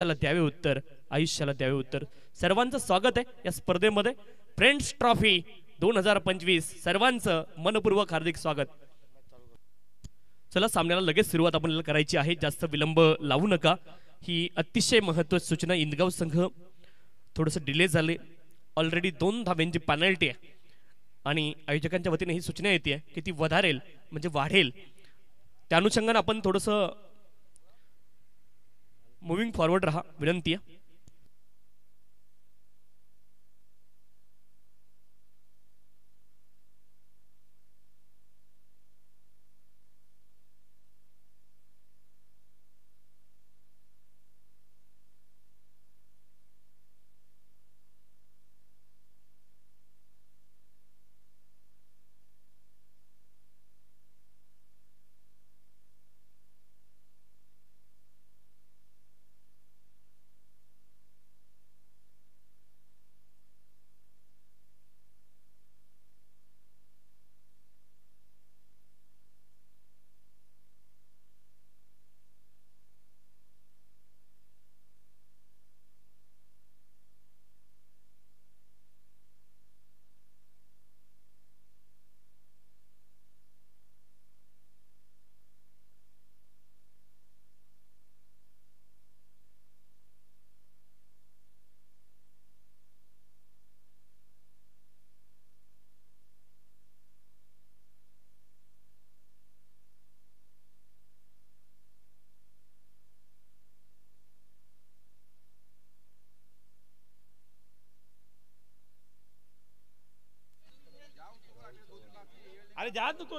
द्यावे उत्तर, आयुष्याला द्यावे उत्तर. सर्वांचं स्वागत आहे या स्पर्धेमध्ये. फ्रेंड्स ट्रॉफी 2025 सर्वांचं मनपूर्वक हार्दिक स्वागत. चला सामन्याला लगेच सुरुवात आपल्याला करायची आहे, जास्त विलंब लावू नका. ही अतिशय महत्त्वाची सूचना. इंदगाव संघ थोडंसं डिले झाले, ऑलरेडी 2 धाब्यांची पेनल्टी आहे आणि आयोजकांच्या वतीने ही सूचना येते की ती वधारेल म्हणजे वाढेल. त्या अनुषंगाने आपण थोडंसं मूविंग फॉरवर्ड रहा, विनंती आहे. अरे जा तू तो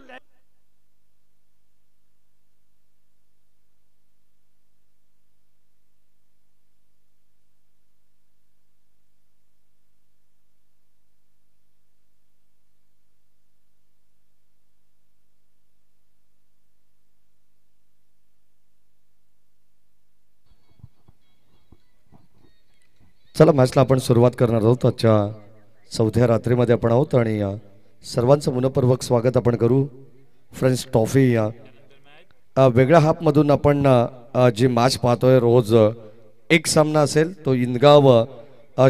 चला मॅचला आपण सुरुवात करणार आहोत. आजच्या 4थ्या रात्रीमध्ये आपण आहोत आणि सर्वांचं मनपूर्वक स्वागत आपण करू. फ्रेंड्स ट्रॉफी वेगळ्या हाफमधून आपण जी मॅच पाहतोय. रोज एक सामना असेल, तो इंदगाव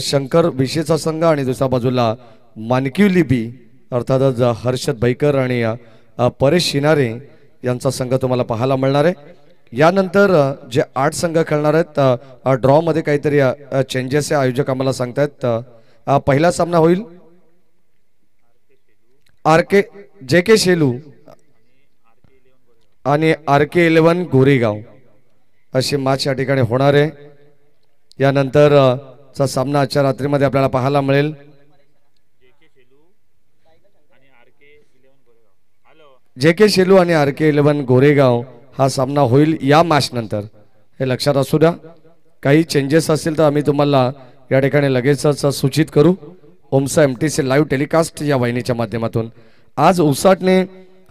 शंकर विशेचा संघ आणि दुसऱ्या बाजूला मानकिवली बी अर्थातच हर्षद बैकर आणि परेश शिनारे यांचा संघ तुम्हाला पाहायला मिळणार आहे. यानंतर जे 8 संघ खेळणार आहेत, ड्रॉ मध्ये काहीतरी चेंजेस आहे, आयोजक आम्हाला सांगतायत. पहिला सामना होईल JK शेलू आणि RK11 गोरेगाव अशी मॅच या ठिकाणी होणार आहे. यानंतर चा सामना आजच्या रात्रीमध्ये आपल्याला पाहायला मिळेल. JK शेलू आणि RK11 गोरेगाव हा सामना होईल या मॅच नंतर. हे लक्षात असू द्या. काही चेंजेस असतील तर आम्ही तुम्हाला या ठिकाणी लगेचच सूचित करू. ओमसा MTC लाईव्ह टेलिकास्ट या वाहिनीच्या माध्यमातून आज उसाटने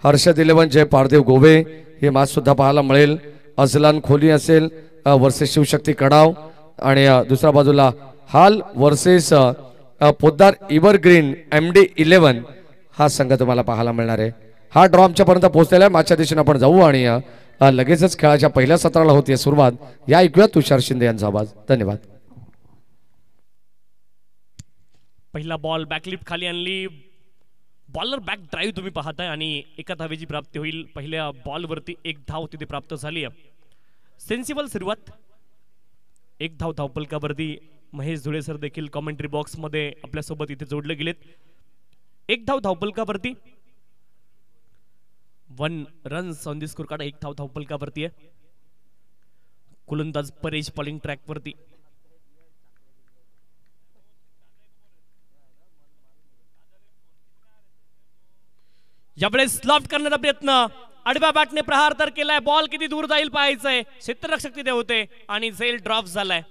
हर्षद 11 जय पारदेव गोवे हे मॅच सुद्धा पाहायला मिळेल. अजलान खोली असेल वर्सेस शिवशक्ती कडाव आणि दुसऱ्या बाजूला हाल वर्सेस पोद्दार एव्हरग्रीन MD11 हा संघ तुम्हाला पाहायला मिळणार आहे. हा ड्रॉ आमच्यापर्यंत पोहोचलेला आहे. मॅचच्या दिशेने आपण जाऊ आणि लगेचच खेळाच्या पहिल्या सत्राला होती सुरुवात. या ऐकूया तुषार शिंदे यांचा आवाज. धन्यवाद. पहिला बॉल बॅकलिफ्ट खाली आणली, बॉलर बॅक ड्राईव्ह तुम्ही पाहताय आणि एका धावेची प्राप्ती होईल. पहिल्या बॉलवरती 1 धाव तिथे प्राप्त झाली आहे. सेन्सिबल सुरुवात. 1 धाव धावपलकावरती. महेश धुळे सर देखील कॉमेंट्री बॉक्स मध्ये आपल्यासोबत इथे जोडले गेलेत. 1 धाव धावपलकावरती. 1 runs on the score card. 1 धाव धावपलकावरती आहे. गोलंदाज परेश बॉलिंग ट्रॅक वरती. यावेळेस लॉफ्ट करण्याचा प्रयत्न, आडव्या बॅटने प्रहार तर केलाय. बॉल किती दूर जाईल पाहायचंय. क्षेत्ररक्षक तिथे होते आणि झेल ड्रॉप झालाय.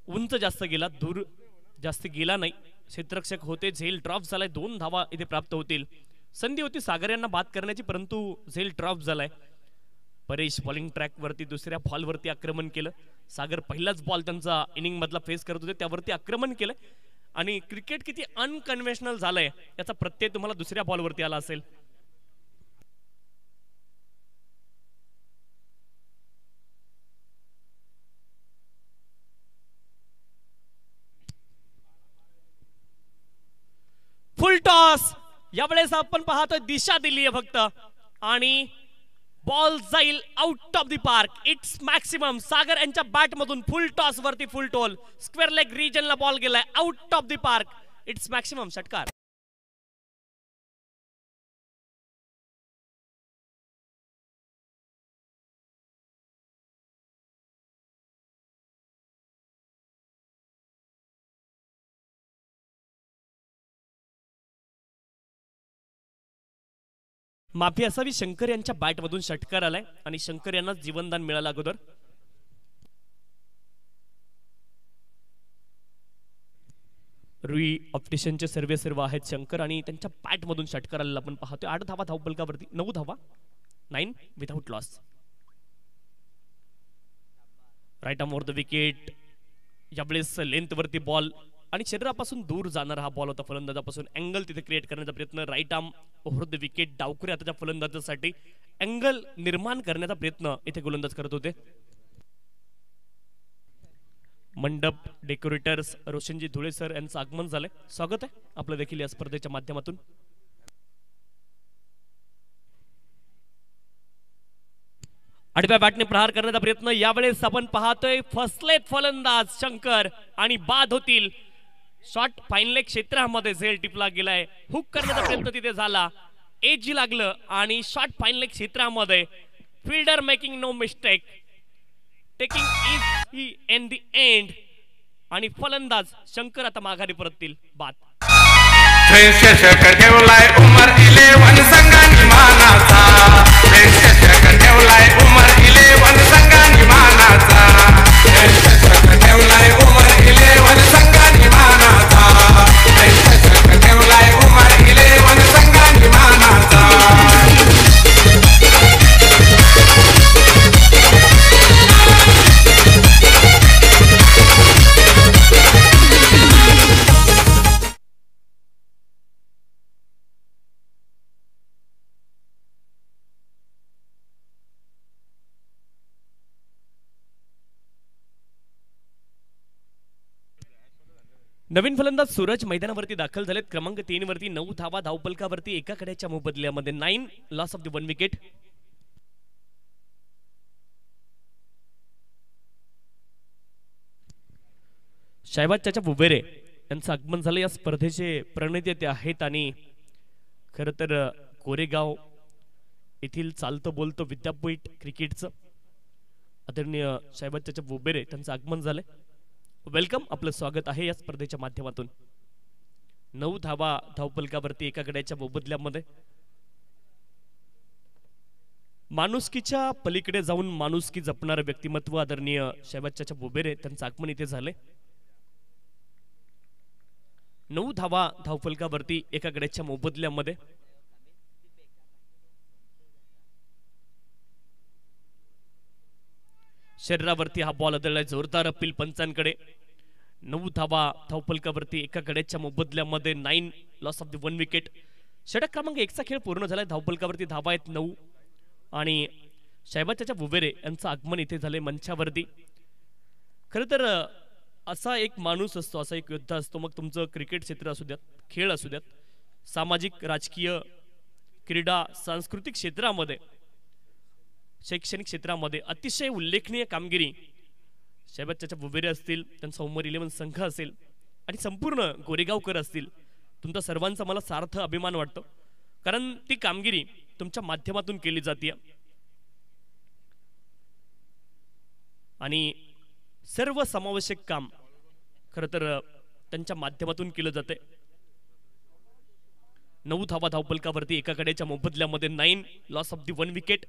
उंच जास्त गेला, दूर जास्त गेला नाही. क्षेत्ररक्षक होते, झेल ड्रॉप झालाय. 2 धावा इथे प्राप्त होतील. संधी होती सागर यांना बाद करण्याची, परंतु झेल ड्रॉप झालाय. परेश बॉलिंग ट्रॅक वरती दुसऱ्या बॉलवरती आक्रमण केलं. सागर पहिलाच बॉल त्यांचा इनिंग मधला फेस करत होते, त्यावरती आक्रमण केलं. आणि क्रिकेट किती अनकन्व्हेन्शनल झालंय याचा प्रत्यय तुम्हाला दुसऱ्या बॉलवरती आला असेल. यावेळेस आपण पाहतोय दिशा दिली आहे फक्त आणि बॉल जाईल out of the park. It's maximum. Sagar यांच्या बॅट मधून फुल टॉस वरती फुल टोल स्क्वेअर लेग रिजनला बॉल गेलाय out of the park. It's maximum षटकार. माफी असावी. शंकर यांच्या बॅटमधून षटकार आलाय आणि शंकर यांना जीवनदान मिळालं अगोदर. रुई ऑप्टिशियनचे सर्व आहेत शंकर आणि त्यांच्या बॅटमधून षटकार आलेला आपण पाहतोय. 8 धावा धावपलकावरती. 9 धावा. 9 without loss. Right arm over the wicket. यावेळेस लेंथ वरती बॉल आणि शरीरापासून दूर जाणारा हा बॉल होता फलंदाजापासून. अँगल तिथे क्रिएट करण्याचा प्रयत्न. Right arm over the wicket. डावखुऱ्या हाताच्या फलंदाजासाठी अँगल निर्माण करण्याचा प्रयत्न इथे गोलंदाज करत होते. मंडप डेकोरेटर्स रोशनजी धुळे सर यांचं आगमन झालंय. स्वागत आहे आपलं देखील या स्पर्धेच्या माध्यमातून. आडव्या बॅटने प्रहार करण्याचा प्रयत्न. यावेळेस आपण पाहतोय फसलेत फलंदाज शंकर आणि बाद होतील. शॉट फाईनल क्षेत्रामध्ये झेल टिपला गेलाय. हुक करण्याचा प्रयत्न तिथे झाला. एज लागलं आणि शॉट फाईनल क्षेत्रामध्ये fielder making no mistake. Taking is in the end आणि फलंदाज शंकर आता माघारी परततील. बाद. नवीन फलंदाज सूरज मैदानावरती दाखल झालेत. क्रमांक 3 वरती. 9 धावा धावपलकावरती एका कड्याच्या मोबदल्यामध्ये. 9 loss of the 1 wicket. Shahbaz चाचा बुबेरे यांचं आगमन झालं. या स्पर्धेचे प्रणेते आहेत आणि खरं तर कोरेगाव येथील चालतं बोलतं विद्यापीठ क्रिकेटचं आदरणीय शाहबाज चाचा बुबेरे त्यांचं आगमन झालंय. वेलकम. आपलं स्वागत आहे या स्पर्धेच्या माध्यमातून. 9 धावा धावपलकावरती एका गड्याच्या मोबदल्यामध्ये. माणुसकीच्या पलीकडे जाऊन माणुसकी जपणारं व्यक्तिमत्व आदरणीय शाहबाज चाचा बुबेरे त्यांचं आगमन इथे झालंय. 9 धावा धावपलकावरती एका गड्याच्या मोबदल्यामध्ये. शरीरावरती हा बॉल आदळलाय. जोरदार अपील पंचांकडे. 9 धावा धावपलकावरती एका गड्याच्या मोबदल्यामध्ये. 9 लॉस ऑफ द 1 विकेट. षटक क्रमांक 1 चा खेळ पूर्ण झालाय. धावपलकावरती धावा आहेत 9 आणि शाहबाज चाचा बुबेरे यांचं आगमन इथे झालंय मंचावरती. खरं तर असा एक माणूस असतो, असा एक योद्धा असतो. मग तुमचं क्रिकेट क्षेत्र असू द्यात, खेळ असू द्यात, सामाजिक राजकीय क्रीडा सांस्कृतिक क्षेत्रामध्ये, शैक्षणिक क्षेत्रामध्ये अतिशय उल्लेखनीय कामगिरी शाहबाज चाचा बुबेरे असतील, त्यांचा उमर 11 संघ असेल आणि संपूर्ण गोरेगावकर असतील. तुमचा सर्वांचा मला सार्थ अभिमान वाटतो, कारण ती कामगिरी तुमच्या माध्यमातून केली जाते आणि सर्व समावेशक काम खरं तर त्यांच्या माध्यमातून केलं जाते. 9 धावा धावपलकावरती एका कड्याच्या मोबदल्यामध्ये. 9 loss of the 1 wicket.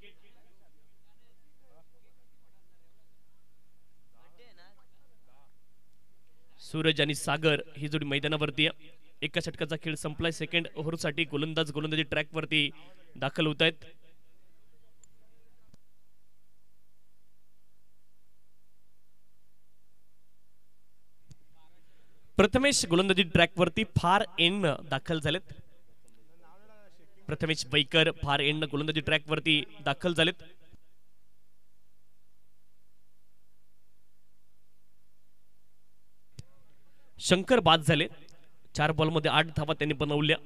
Suraj आणि सागर ही जोडी मैदानावरती आहे. एका षटकाचा खेळ संपलाय. सेकंड ओव्हरसाठी गोलंदाजी ट्रॅक वरती दाखल होत आहेत. प्रथमेश गोलंदाजी ट्रॅक वरती फार एंड दाखल झालेत. प्रथमेश बैकर फार एंड गोलंदाजी ट्रॅक वरती दाखल झालेत. शंकर बाद झाले. 4 बॉलमध्ये 8 धावा त्यांनी बनवल्या.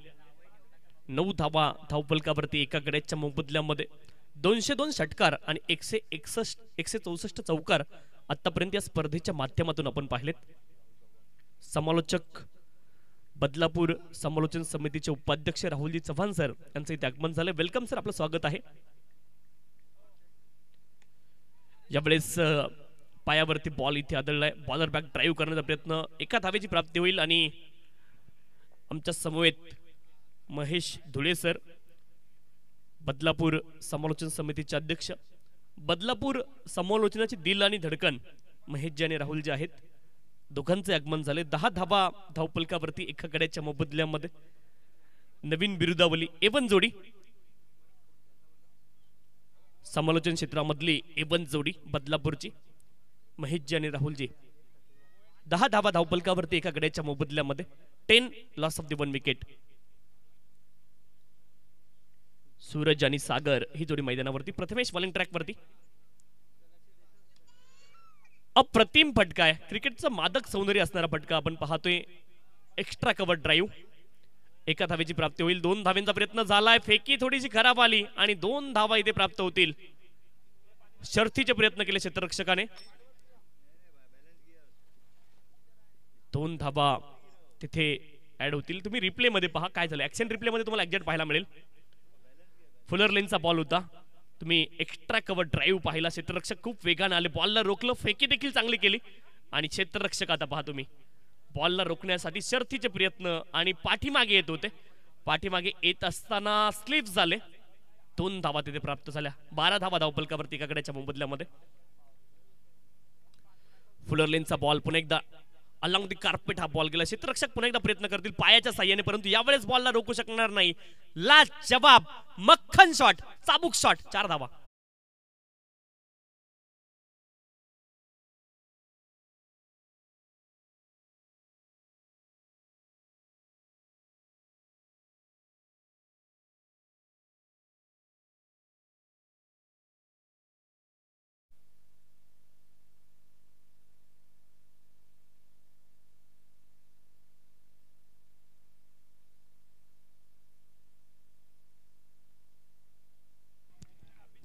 9 धावा धावफलकावरती एका गड्याच्या मोबदल्यामध्ये. 202 षटकार आणि 164 चौकार आतापर्यंत या स्पर्धेच्या माध्यमातून आपण पाहिलेत. समालोचक बदलापूर समालोचन समितीचे उपाध्यक्ष राहुलजी चव्हाण सर यांचं इथे आगमन झालं. वेलकम सर, आपलं स्वागत आहे. यावेळेस पायावरती बॉल इथे आदळलाय. बॉलर बॅक ड्राईव्ह करण्याचा प्रयत्न, एका धावेची प्राप्ती होईल आणि आमच्या समवेत महेश धुळे सर, बदलापूर समालोचन समितीचे अध्यक्ष. बदलापूर समालोचनाची दिल आणि धडकन महेशजी आणि राहुलजी आहेत. दोघांचे आगमन झाले. 10 धावा धावफलकावरती एका गड्याच्या मोबदल्यामध्ये. नवीन बिरुदावली एवन जोडी, समालोचन क्षेत्रामधली एवन जोडी बदलापूरची महेशजी आणि राहुलजी. 10 धावा धावफलकावरती एका गड्याच्या मोबदल्यामध्ये. 10 loss of the 1 wicket. Suraj आणि सागर ही जोडी मैदानावरती. प्रथमेश बॉलिंग ट्रॅक वरती. अप्रतिम फटका आहे, क्रिकेटचं मादक सौंदर्य असणारा फटका आपण पाहतोय. एक्स्ट्रा कव्हर ड्राईव्ह, एका धावेची प्राप्ती होईल. 2 धावेंचा प्रयत्न झालाय, फेकी थोडीशी खराब आली आणि 2 धावा इथे प्राप्त होतील. शर्थीचे प्रयत्न केले क्षेत्ररक्षकाने. 2 धावा तिथे ऍड होतील. तुम्ही रिप्ले मध्ये पहा काय झालं. ऍक्शन रिप्ले मध्ये तुम्हाला एक्झॅक्ट पाहायला मिळेल. फुलर लेनचा बॉल होता. तुम्ही एक्स्ट्रा कव्हर ड्राईव्ह पाहिला. क्षेत्ररक्षक खूप वेगाने आले, बॉलला रोखलं, फेकी देखील चांगली केली आणि क्षेत्ररक्षक आता पहा तुम्ही बॉलला रोखण्यासाठी शर्थीचे प्रयत्न आणि पाठीमागे येत होते. पाठीमागे येत असताना स्लिप झाले. 2 धावा तिथे प्राप्त झाल्या. 12 धावा धावफलकावरती एका गड्याच्या मोबदल्यामध्ये. फुलर लेनचा बॉल पुन्हा एकदा अलॉंग द कार्पेट हा बॉल गेला. क्षेत्ररक्षक पुन्हा एकदा प्रयत्न करतील पायाच्या साह्याने, परंतु यावेळेस बॉलला रोखू शकणार नाही. लाजवाब मक्खन शॉट, चाबूक शॉट. 4 धावा.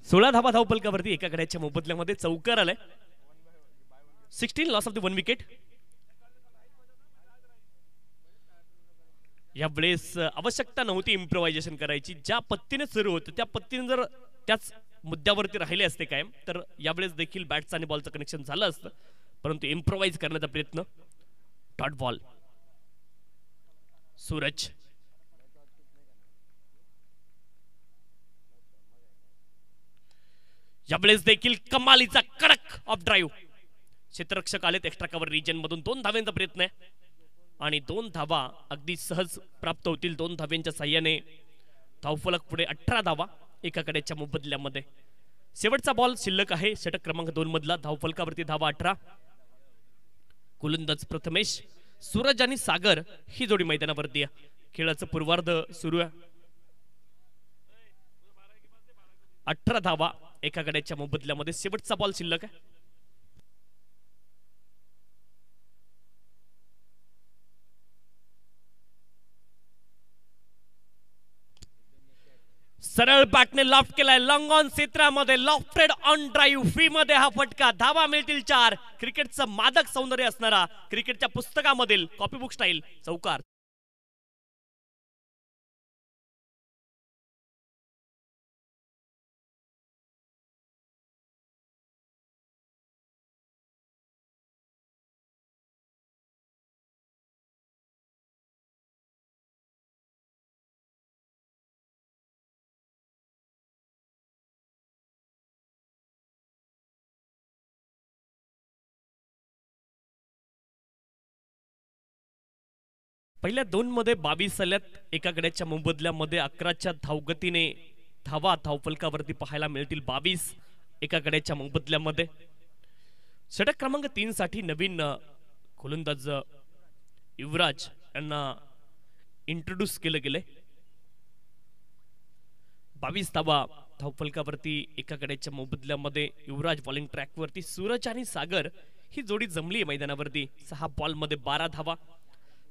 सोळा धावा धावफलकावरती एका गड्याच्या मोबदल्यामध्ये. चौकार आलाय. 16 लॉस ऑफ द 1 विकेट. यावेळेस आवश्यकता नव्हती इम्प्रोव्हायझेशन करायची. ज्या पत्तीने सुरू होतं त्या पत्तीने जर त्याच मुद्द्यावरती राहिले असते कायम तर यावेळेस देखील बॅटचं आणि बॉलचं कनेक्शन झालं असतं, परंतु इम्प्रोव्हाइज करण्याचा प्रयत्न. Dot ball. सूरज यावेळेस देखील कमालीचा कडक ऑफ ड्राईव्ह. क्षेत्ररक्षक आलेत एक्स्ट्रा कव्हर रिजन मधून. 2 धाव्यांचा प्रयत्न आहे आणि 2 धावा अगदी सहज प्राप्त होतील. 2 धाव्यांच्या साह्याने धावफलक पुढे. 18 धावा एका गड्याच्या मोबदल्यामध्ये. शेवटचा बॉल शिल्लक आहे षटक क्रमांक 2 मधला. धावफलकावरती धावा 18. गोलंदाज प्रथमेश, सूरज आणि सागर ही जोडी मैदानावरती आहे. खेळाचं पूर्वार्ध सुरू आहे. 18 धावा एका गड्याच्या मोबदल्यामध्ये. शेवटचा बॉल शिल्लक आहे. सरळ बॅटने लॉफ्ट केलाय. लॉंग ऑन क्षेत्रामध्ये लॉफ्टेड ऑन ड्राईव्ह फी मध्ये हा फटका. धावा मिळतील 4. क्रिकेटचं मादक सौंदर्य असणारा, क्रिकेटच्या पुस्तकामधील कॉपीबुक स्टाईल चौकार. पहिल्या 2 मध्ये 22 आल्यात. एका गड्याच्या मोबदल्यामध्ये 11च्या धावगतीने धावा धावफलकावरती पाहायला मिळतील. 22 एका गड्याच्या मोबदल्यामध्ये. षटक क्रमांक 3 साठी नवीन गोलंदाज युवराज यांना इंट्रोड्यूस केलं गेले. 22 धावा धावफलकावरती एका गड्याच्या मोबदल्यामध्ये. युवराज बॉलिंग ट्रॅकवरती. सूरज आणि सागर ही जोडी जमली मैदानावरती. 6 बॉल मध्ये 12 धावा.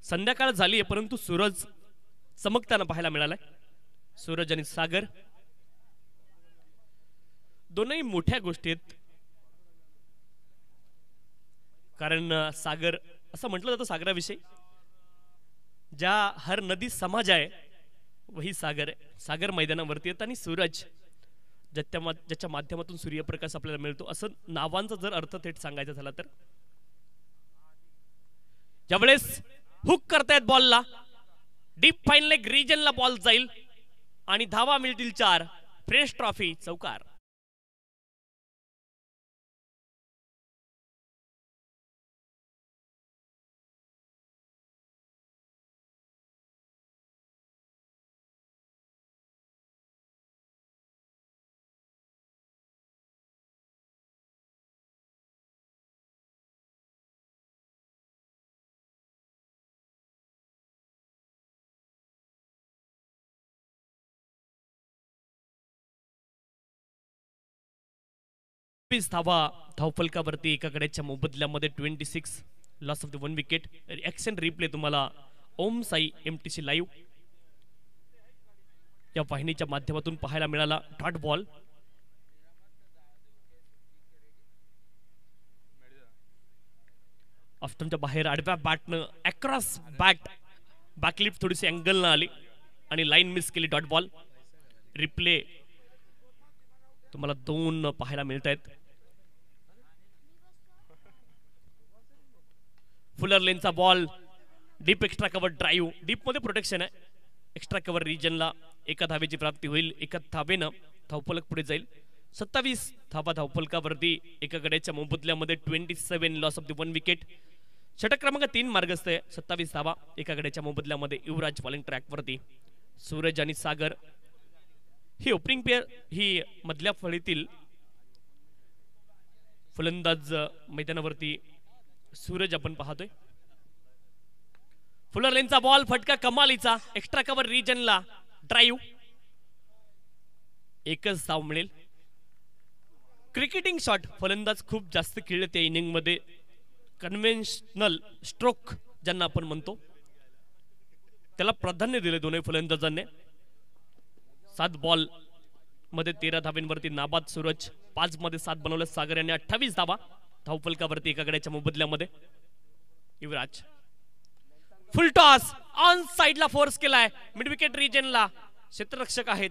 संध्याकाळ झाली आहे परंतु सूरज चमकताना पाहायला मिळालाय. सूरज आणि सागर दोनही मोठ्या गोष्टी आहेत, कारण सागर असं म्हटलं जातं सागराविषयी, ज्या हर नदी समाज आहे वही सागर आहे. सागर मैदानावरती येत आणि सूरज ज्याच्या माध्यमातून सूर्यप्रकाश आपल्याला मिळतो, असं नावांचा जर अर्थ थेट सांगायचा झाला तर. ज्यावेळेस हुक करतायत बॉलला, डीप फाईन लेग रिजनला बॉल जाईल आणि धावा मिळतील 4. फ्रेश ट्रॉफी चौकार. धावा धावफलकावरती एका गड्याच्या मोबदल्यामध्ये 26 loss of the 1 wicket. Action replay तुम्हाला ओम साई MTC लाईव्ह या वाहिनीच्या माध्यमातून पाहायला मिळाला. डॉट बॉल ऑफ्टनच्या बाहेर आडव्या बॅटनं अक्रॉस बॅकलिफ्ट थोडीशी अँगल न आली आणि लाईन मिस केली. Dot ball. रिप्ले तुम्हाला 2 पाहायला मिळत आहेत. फुलर लेनचा ball deep extra cover drive, deep मध्ये प्रोटेक्शन आहे. एक्स्ट्रा कव्हर रिजनला एका धावेची प्राप्ती होईल. एका धावेनं धावफलक पुढे जाईल. 27 धावा धावफलकावरती एका गड्याच्या मोबदल्यामध्ये 27 लॉस ऑफ द 1 विकेट. षटक क्रमांक 3 मार्गस्थ आहे. 27 धावा एका गड्याच्या मोबदल्यामध्ये. युवराज बॉलिंग ट्रॅकवरती. सूरज आणि सागर ही ओपनिंग पेअर, ही मधल्या फळीतील फलंदाज मैदानावरती सूरज आपण पाहतोय. फुलर लेनचा बॉल फटका कमालीचा. एक्स्ट्रा कव्हर रिजनला ड्राईव्ह. एकच धाव मिळेल. क्रिकेटिंग शॉट फलंदाज खूप जास्त खेळले त्या इनिंग मध्ये. कन्व्हेन्शनल स्ट्रोक ज्यांना आपण म्हणतो त्याला प्राधान्य दिले दोन्ही फलंदाजांनी. 7 बॉल मध्ये 13 धावांवरती नाबाद सूरज. 5 मध्ये 7 बनवले सागर यांनी. 28 धावा धावफलकावरती एका गड्याच्या मोबदल्यामध्ये. युवराज फुल टॉस ऑन साइडला फोर्स केलाय. मिड विकेट रिजनला क्षेत्ररक्षक आहेत.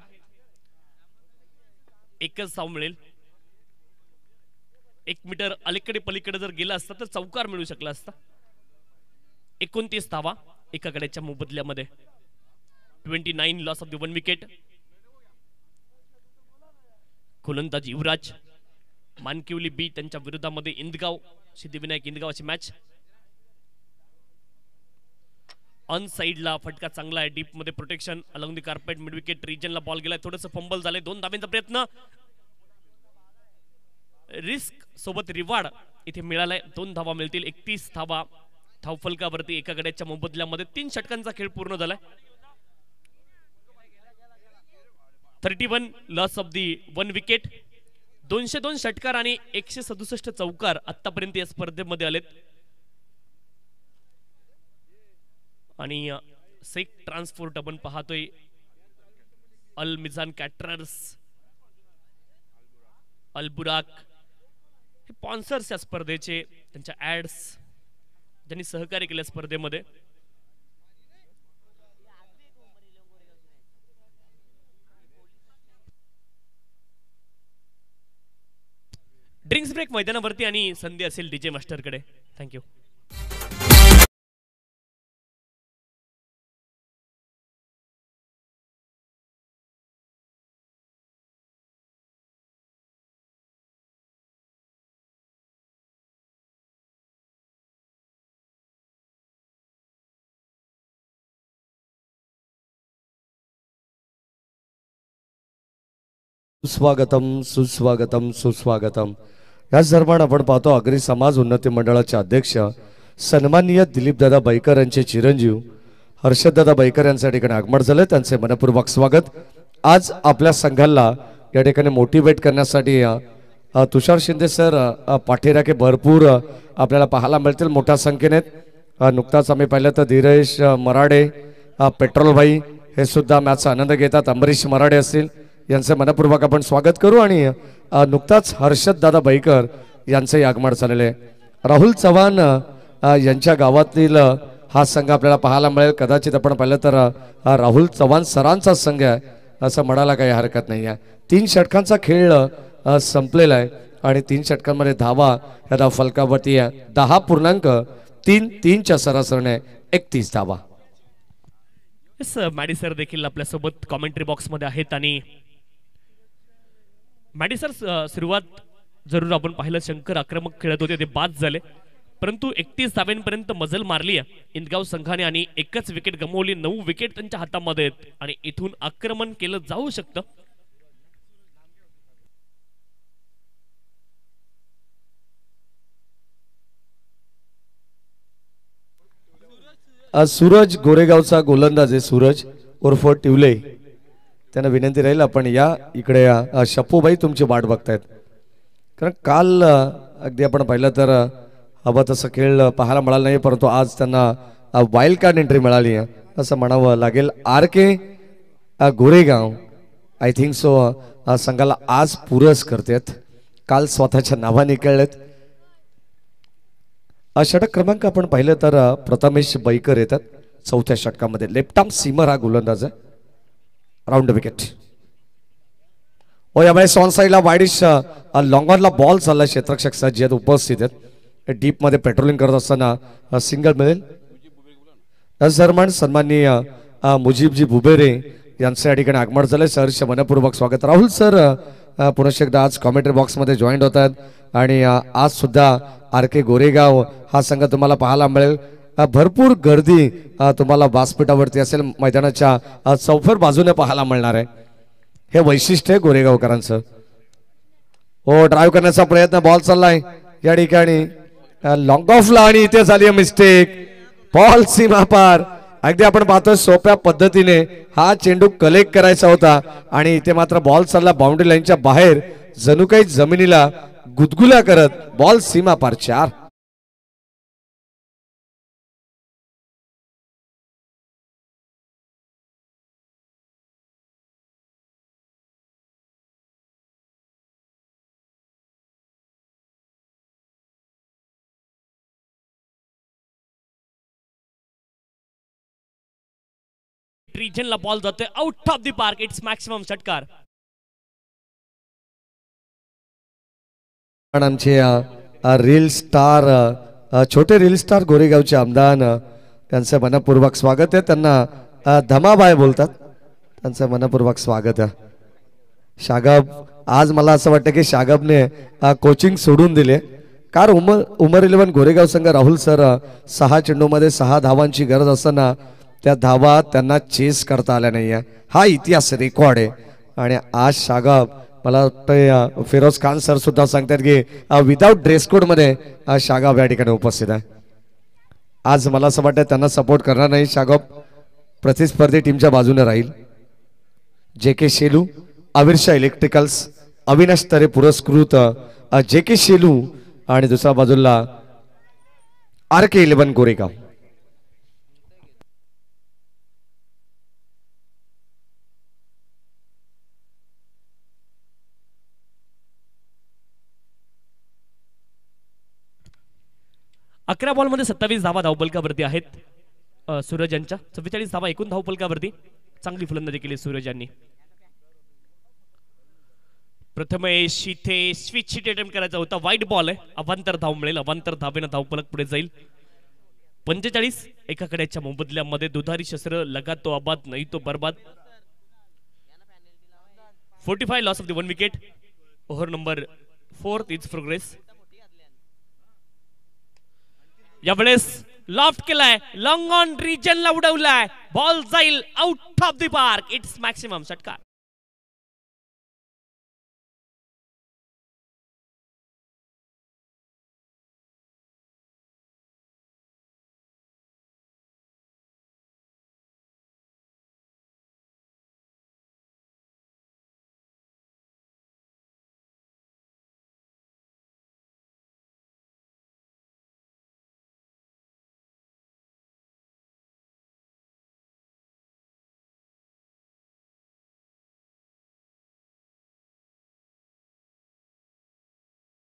एकच धाव मिळेल. 1 मीटर अलीकडे पलीकडे जर गेला असता तर चौकार मिळू शकला असता. 29 धावा एका गड्याच्या मोबदल्यामध्ये. 29 लॉस ऑफ द 1 विकेट. गोलंदाज युवराज. मानकिवली बी त्यांच्या विरोधामध्ये इंदगाव, सिद्धिविनायक इंदगावची मॅच. ऑन साइडला फटका चांगला आहे. डीप मध्ये protection along the carpet. Mid wicket रिजनला बॉल गेलाय. थोडंसं फंबल झालंय. 2 धावांचा प्रयत्न. रिस्क सोबत रिवॉर्ड इथे मिळालाय. 2 धावा मिळतील. 31 धावा धावफलकावरती एका गड्याच्या मोबदल्यामध्ये. 3 षटकांचा खेळ पूर्ण झालाय. 31 लॉस ऑफ दी 1 विकेट. 202 षटकार आणि 167 चौकार आतापर्यंत या स्पर्धेमध्ये आलेत. आणि सेक ट्रान्सपोर्ट आपण पाहतोय. अल मिझान कॅटरर्स, अल बुराक हे स्पॉन्सर्स या स्पर्धेचे. त्यांच्या ऍड्स ज्यांनी सहकार्य केल्या स्पर्धेमध्ये. ड्रिंक्स ब्रेक मैदानावरती आणि संधी असेल डीजे मास्टरकडे. थँक्यू. सुस्वागतम सुस्वागतम सुस्वागतम. याच दरम्यान आपण पाहतो आगरी समाज उन्नती मंडळाचे अध्यक्ष सन्माननीय दिलीपदादा बैकर यांचे चिरंजीव हर्षददादा बैकर यांच्या ठिकाणी आगमन झाले. त्यांचे मनपूर्वक स्वागत. आज आपल्या संघाला या ठिकाणी मोटिवेट करण्यासाठी तुषार शिंदे सर पाठीराखे भरपूर आपल्याला पाहायला मिळतील मोठ्या संख्येने. नुकताच आम्ही पाहिलं तर धीरेश मराडे, पेट्रोल भाई हे सुद्धा मॅचचा आनंद घेतात. अंबरीश मराठे असतील यांचे मनपूर्वक आपण स्वागत करू. आणि नुकताच हर्षद दादा बैकर यांचंही आगमन झालेलं आहे. राहुल चव्हाण यांच्या गावातील हा संघ आपल्याला पाहायला मिळेल. कदाचित आपण पाहिलं तर राहुल चव्हाण सरांचा संघ आहे असं म्हणायला काही हरकत नाही आहे. 3 षटकांचा खेळ संपलेला आहे आणि 3 षटकांमध्ये धावा या फलकावरती आहे 10.33च्या सरासरीने 31 धावा. मॅडी सर देखील आपल्यासोबत कॉमेंट्री बॉक्समध्ये आहेत. आणि मॅडी सर, सुरुवात जरूर आपण पाहिलं शंकर आक्रमक खेळत होते, ते बाद झाले, परंतु 31 धाव्यांपर्यंत मजल मारली आहे इंदगाव संघाने आणि एकच विकेट गमावली. 9 विकेट त्यांच्या हातामध्ये आहेत आणि इथून आक्रमण केलं जाऊ शकतं. सूरज गोरेगावचा गोलंदाज आहे. सूरज उर्फ टिवले, त्यांना विनंती राहील आपण या इकडे या. शप्पूबाई तुमची वाट बघतायत, कारण काल अगदी आपण पाहिलं तर हवं तसं खेळ पाहायला मिळाला नाही, परंतु आज त्यांना वाईल्ड कार्ड एंट्री मिळाली आहे असं म्हणावं लागेल. RK Goregaon I think so संघाला आज पुरस करतात, काल स्वतःच्या नावाने खेळलेत. षटक क्रमांक आपण पाहिलं तर प्रथमेश बैकर येतात 4थ्या षटकामध्ये. लेफ्ट आर्म सीमर हा गोलंदाज आहे. Round wicket. यावेळेस ऑन साईडला वाईडिश लॉंगॉनला बॉल चालला. क्षेत्ररक्षक सज्ज उपस्थित आहेत. डीप मध्ये पेट्रोलिंग करत असताना सिंगल मिळेल. सन्माननीय मुजीबजी बुबेरे यांचे या ठिकाणी आगमन झाले. सरचे मनपूर्वक स्वागत. राहुल सर पुनश्च एकदा आज कॉमेंट्री बॉक्समध्ये जॉईंट होत आहेत आणि आज सुद्धा RK गोरेगाव हा संघ तुम्हाला पाहायला मिळेल. भरपूर गर्दी तुम्हाला व्यासपीठावरती असेल, मैदानाच्या चौफर बाजूने पाहायला मिळणार आहे. हे वैशिष्ट्य आहे गोरेगावकरांचं. ड्राईव्ह करण्याचा प्रयत्न, बॉल चाललाय या ठिकाणी लॉंग ऑफला आणि इथे झाली मिस्टेक. बॉल सीमा पार. अगदी आपण पाहतो सोप्या पद्धतीने हा चेंडू कलेक्ट करायचा होता आणि इथे मात्र बॉल चालला बाउंड्री लाईनच्या बाहेर, जणू काही जमिनीला गुदगुल्या करत. बॉल सीमा पार. 4. रिजनला बॉल जातोय out of the park. It's maximum षटकार. आमचे रील स्टार, छोटे रील स्टार गोरेगावचे आमदार, त्यांचं मनपूर्वक स्वागत आहे. त्यांना धमाबाई बोलतात, त्यांचं मनपूर्वक स्वागत आहे. शागब, आज मला असं वाटतं की शागबने कोचिंग सोडून दिले, कारण उमर 11 गोरेगाव संघ राहुल सर 6 चेंडूमध्ये 6 धावांची गरज असताना त्या धावा त्यांना चेस करता आल्या नाहीये. हा इतिहास रेकॉर्ड आहे. आणि आज शागब, मला वाटतं फिरोज खान सर सुद्धा सांगतात की विदाउट ड्रेस कोड मध्ये शागब या ठिकाणी उपस्थित आहे. आज मला असं वाटतं त्यांना सपोर्ट करणार नाही शागब, प्रतिस्पर्धी टीमच्या बाजूने राहील. JK शेलू, अविरशा इलेक्ट्रिकल्स, अविनाश तरे पुरस्कृत JK शेलू आणि दुसऱ्या बाजूला RK 11 गोरेगाव. अकरा बॉल मध्ये 27 धावा धावपलकावरती आहेत सूरज यांच्या. 44 धावा एकूण धावपलकावरती. चांगली फलंदाजी केली सूरज यांनी. प्रथमेश इथे स्विच हिट अटेम्प्ट करायचा होता. वाईट बॉल आहे, अवांतर धाव मिळेल. अवांतर धावेनं धावपलक पुढे जाईल. 45 एका कड्याच्या मोबदल्यामध्ये. दुधारी शस्त्र, लगा तो आबाद नाही तो बर्बाद. 45 loss of the 1 wicket. Over number 4 is progress. यावेळेस लॉफ्ट केलाय, लॉंग ऑन रिजनला उडवलाय. बॉल जाईल out of the park. It's maximum षटकार.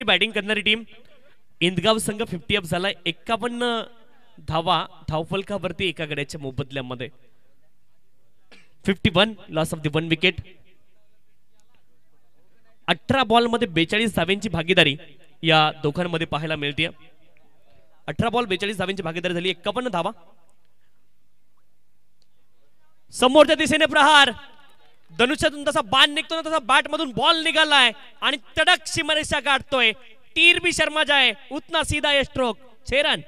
बॅटिंग करणारी टीम इंदगाव संघ 50 अप झालाय. 51 धावा धावफलकावरती एका गड्याच्या मोबदल्यामध्ये. 51 loss of the 1 wicket. 18 ball मध्ये 42 धाव्यांची भागीदारी या दोघांमध्ये पाहायला मिळते. 18 बॉल 42 धाव्यांची भागीदारी झाली. 51 धावा. समोरच्या दिशेने प्रहार. धनुष्यातून तसा बाण निघतो ना तसा बॅट मधून बॉल निघालाय आणि तडक सीमारेषा गाठतोय. तीर भी शर्मा जाए उतना सीधा ये स्ट्रोक. 6 रन.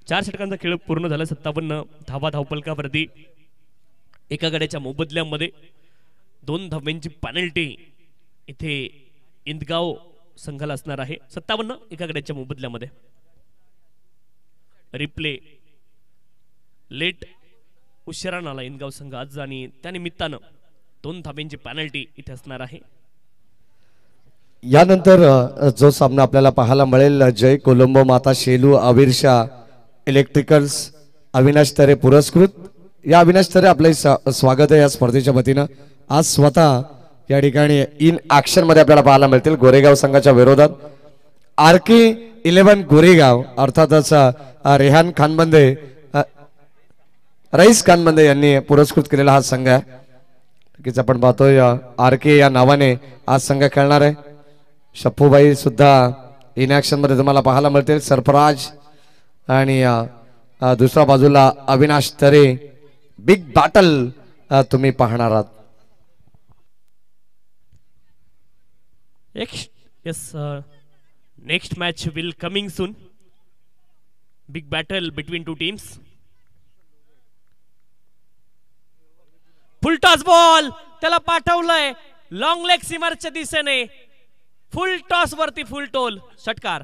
चार षटकांचा खेळ पूर्ण झाला. 57 धावा धावफलकावरती एका गड्याच्या मोबदल्यामध्ये 2 धाव्यांची पेनल्टी इथे इंदगाव संघाला असणार आहे. 57 एका गड्याच्या मोबदल्यामध्ये. रिप्ले लेट उशिरा आला इंदगाव संघ आज आणि त्या निमित्तानं 2 धाव्यांची पेनल्टी इथे असणार आहे. यानंतर जो सामना आपल्याला पाहायला मिळेल जय कोलंबो माता शेलू अविरशा इलेक्ट्रिकल्स अविनाश तरे पुरस्कृत. या अविनाश तरे आपले स्वागत आहे या स्पर्धेच्या वतीनं. आज स्वतः या ठिकाणी इन ऍक्शन मध्ये आपल्याला पाहायला मिळतील गोरेगाव संघाच्या विरोधात. RK11 गोरेगाव अर्थातच रेहान खानबंदे रईस खानबंदे यांनी पुरस्कृत केलेला हा संघ आहे. नक्कीच आपण पाहतोय RK या नावाने आज संघ खेळणार आहे. शप्पूबाई सुद्धा इन ऍक्शन मध्ये तुम्हाला पाहायला मिळतील. सरफराज आणि दुसऱ्या बाजूला अविनाश तरे. बिग बॅटल तुम्ही पाहणार आहात. Next match will coming soon. Big battle between 2 teams. Full toss ball त्याला पाठवलंय लॉंग लेग सीमारच्या दिशेने. फुल टॉस वरती फुल टोल षटकार.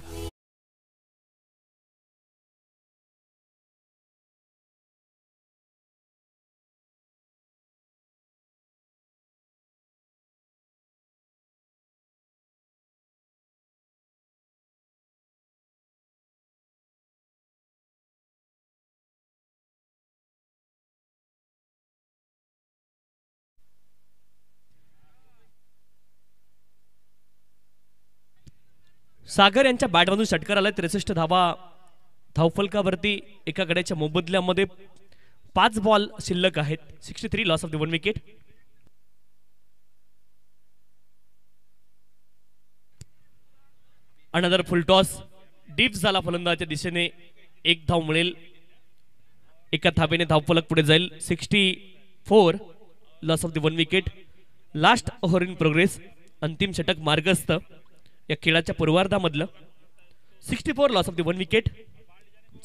सागर यांच्या बॅटमधून षटकार आलाय. 63 धावा धावफलकावरती एका गड्याच्या मोबदल्यामध्ये. 5 बॉल शिल्लक आहेत. 63 loss of the 1 wicket. Another full toss deep झाला फलंदाच्या दिशेने. 1 धाव मिळेल. एका धावेने धावफलक पुढे जाईल. 64 loss of the 1 wicket. Last over in progress. अंतिम षटक मार्गस्थ या खेळाच्या पूर्वार्धामधलं. 64 लॉस ऑफ द 1 विकेट.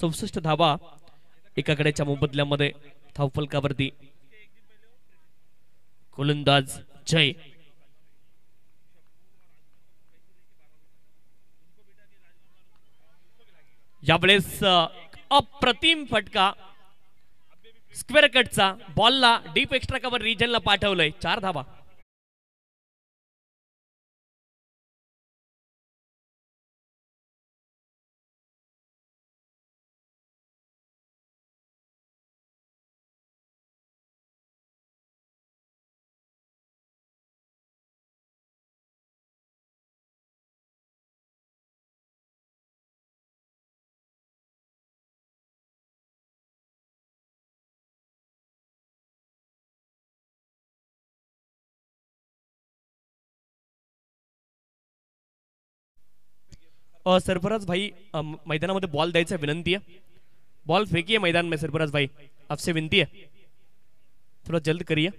64 धावा एका गड्याच्या मोबदल्यामध्ये धावफलकावरती. गोलंदाज जय. यावेळेस अप्रतिम फटका स्क्वेअर कटचा. बॉलला डीप एक्स्ट्रा कव्हर रिजनला पाठवलंय. 4 धावा. सरफराज भाई मैदानामध्ये बॉल द्यायचा विनंती है. बॉल फेंकिए मैदान में सरफराज भाई, आपसे विनती है थोड़ा जल्द करिए,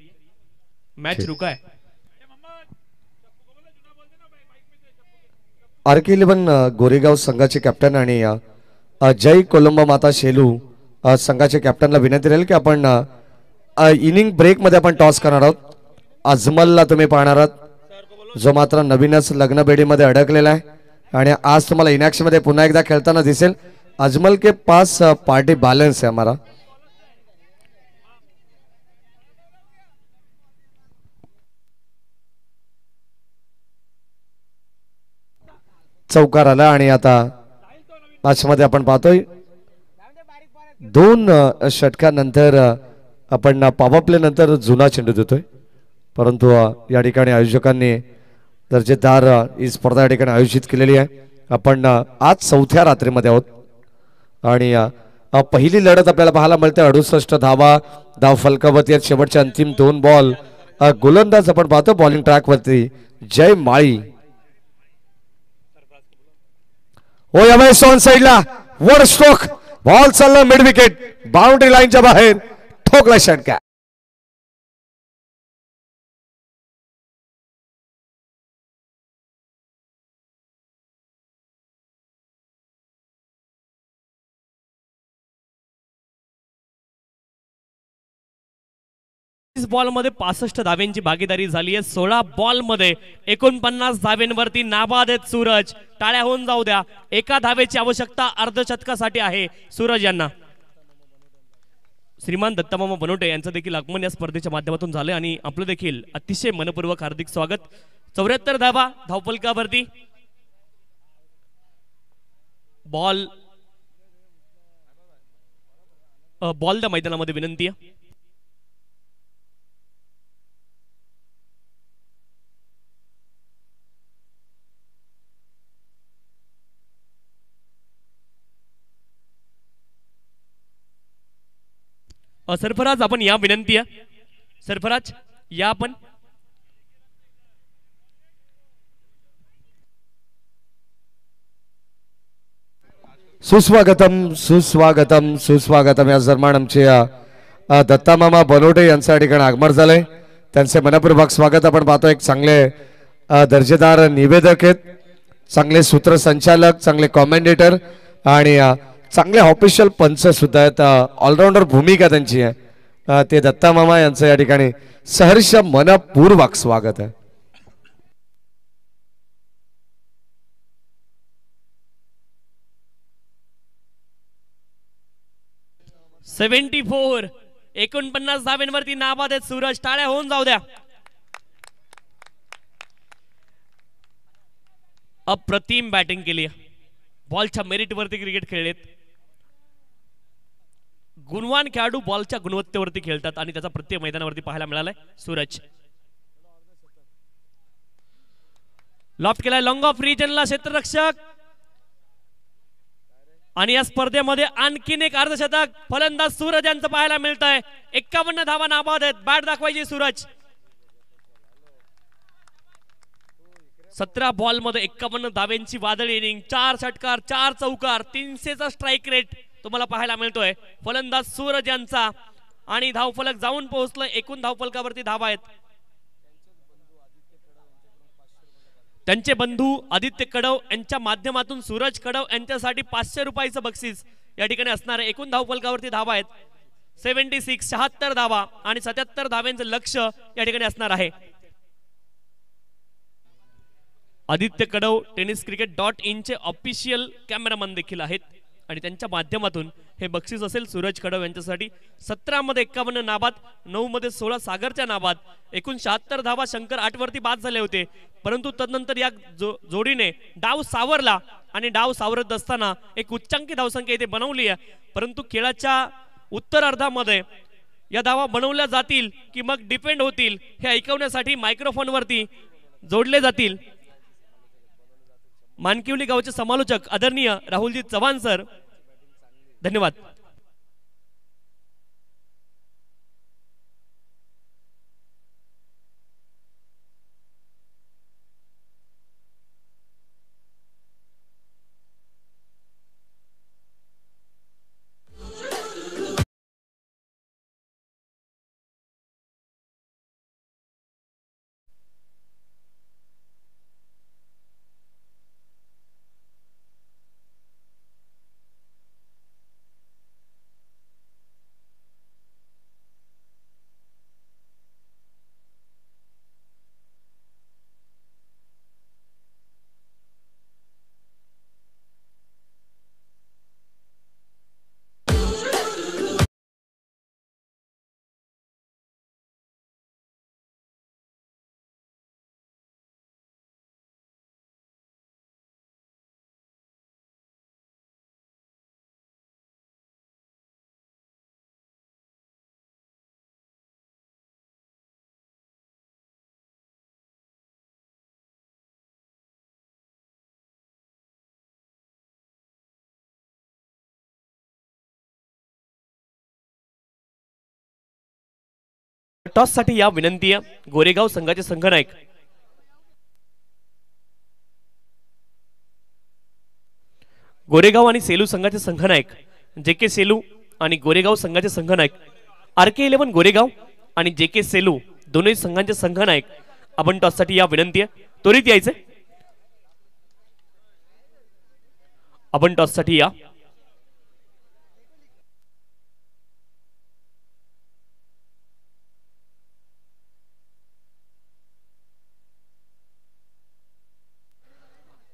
मैच रुका है. RK11 गोरेगाव संघाचे कॅप्टन आणि जय कोलंबो माता शेलू संघाचे कॅप्टनला विनंती राहील की आपण इनिंग ब्रेक मध्ये आपण टॉस करणार आहोत. अजमलला तुम्ही पाहणार आहात जो मात्र नवीनच लग्न बेडीमध्ये अडकलेला आहे आणि आज तुम्हाला इनॅक्शन मध्ये पुन्हा एकदा खेळताना दिसेल. अजमल के पास पार्टी बैलेंस है हमारा. चौकार आला आणि आता मॅचमध्ये आपण पाहतोय 2 षटकानंतर आपण पॉवर प्ले नंतर जुना चेंडू देतोय, परंतु या ठिकाणी आयोजकांनी दर्जेदार ही स्पर्धा या ठिकाणी आयोजित केलेली आहे. आपण आज 4थ्या रात्रीमध्ये आहोत आणि पहिली लढत आपल्याला पाहायला मिळते. 68 धावा धाव फलकावरती आहेत. शेवटचे अंतिम 2 बॉल. गोलंदाज आपण पाहतो बॉलिंग ट्रॅक वरती जय माळी. ओ यावेळी ऑन साइडला वर स्ट्रोक बॉल चालला मिड विकेट बाउंड्री लाईनच्या बाहेर ठोकला षटकार. बॉल मध्ये 65 धाव्यांची भागीदारी झाली आहे. 16 बॉल मध्ये 49 धाव्यांवरती नाबाद आहेत सूरज. टाळ्या होऊन जाऊ द्या. एका धावेची आवश्यकता अर्धशतकासाठी आहे सूरज यांना. श्रीमान दत्तामामा बनोटे यांचं देखील आगमन या स्पर्धेच्या माध्यमातून झाले आणि आपलं देखील अतिशय मनपूर्वक हार्दिक स्वागत. 74 धावा धावफलकावरती. बॉल त्या मैदानामध्ये विनंती आहे. सरफराज आपण या विनंती आहे. सरफराज या आपण. सुस्वागतम सुस्वागतम सुस्वागतम या दरम्यान आमचे दत्तामामा बनोटे यांच्या ठिकाणी आगमन झालंय. त्यांचे मनपूर्वक स्वागत. आपण पाहतो एक चांगले दर्जेदार निवेदक आहेत, चांगले सूत्रसंचालक, चांगले कॉमेंटेटर आणि चांगले ऑफिशियल पंच सुद्धा आहेत. ऑलराऊंडर भूमिका त्यांची आहे. ते दत्तामामा यांचं या ठिकाणी सहर्ष मनपूर्वक स्वागत आहे. सेव्हन्टी 49 धाव्यांवरती नाबाद आहेत सूरज. टाळ्या होऊन जाऊ द्या. अप्रतिम बॅटिंग केली. बॉलच्या मेरिट वरती क्रिकेट खेळलेत. गुणवान खेळाडू बॉलच्या गुणवत्तेवरती खेळतात आणि त्याचा प्रत्येक मैदानावरती पाहायला मिळालाय. सूरज लॉफ्ट केलाय लॉंग ऑफ रिजनला क्षेत्ररक्षक आणि या स्पर्धेमध्ये आणखीन एक अर्धशतक फलंदाज सूरज यांचं पाहायला मिळत आहे. 51 धावा नाबाद आहेत. बॅट दाखवायची सूरज. 17 बॉल मध्ये 51 धाव्यांची वादळी इनिंग. 4 षटकार 4 चौकार 300चा स्ट्राइक रेट तुम्हाला पाहायला मिळतोय फलंदाज सूरज यांचा आणि धावफलक जाऊन पोहोचलं. एकूण धावफलकावरती धावा आहेत. त्यांचे बंधू आदित्य कडव यांच्या माध्यमातून सूरज कडव यांच्यासाठी 500 रुपयाचं बक्षीस या ठिकाणी असणार आहे. एकूण धावफलकावरती धावा आहेत 76 धावा आणि 77 धाव्यांचं लक्ष या ठिकाणी असणार आहे. आदित्य कडव tenniscricket.in चे ऑफिशियल कॅमेरामन देखील आहेत आणि त्यांच्या माध्यमातून हे बक्षीस असेल सूरज कडव यांच्यासाठी. 17 मध्ये 51 नाबाद, 9 मध्ये 16 सागरच्या नाबाद, एकूण 76 धावा. शंकर 8 वरती बाद झाले होते, परंतु तदनंतर या जोडीने डाव सावरला आणि डाव सावरत असताना एक उच्चांकी धावसंख्या इथे बनवली आहे. परंतु खेळाच्या उत्तरार्धामध्ये या धावा बनवल्या जातील की मग डिपेंड होतील हे ऐकवण्यासाठी मायक्रोफोन वरती जोडले जातील मानकिवली गावचे समालोचक आदरणीय राहुलजी चव्हाण सर. धन्यवाद. टॉस साठी या विनंती आहे गोरेगाव संघाचे संघनायक गोरेगाव आणि सेलू संघाचे संघनायक जे के सेलू आणि गोरेगाव संघाचे संघनायक RK11 गोरेगाव आणि जे के सेलू दोन्ही संघांचे संघनायक आपण टॉस साठी या विनंती आहे त्वरित यायचे आपण टॉस साठी या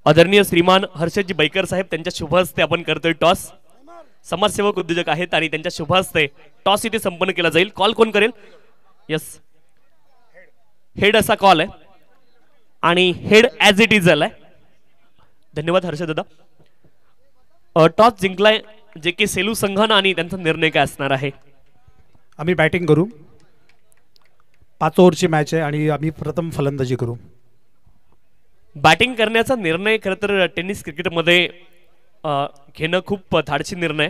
आदरणीय श्रीमान हर्षदजी बैकर साहेब त्यांच्या शुभ हस्ते आपण करतोय टॉस समाजसेवक उद्योजक आहेत आणि त्यांच्या शुभ हस्ते टॉस इथे संपन्न केला जाईल कॉल कोण करेल यस हेड असा कॉल आहे आणि हेड ऍज इट इज आलाय धन्यवाद हर्षद दादा टॉस जिंकलाय जे के सेलू संघानं आणि त्यांचा निर्णय काय असणार आहे आम्ही बॅटिंग करू 5 ओव्हरची मॅच आहे आणि आम्ही प्रथम फलंदाजी करू बॅटिंग करण्याचा निर्णय खरं तर टेनिस क्रिकेटमध्ये घेणं खूप धाडसी निर्णय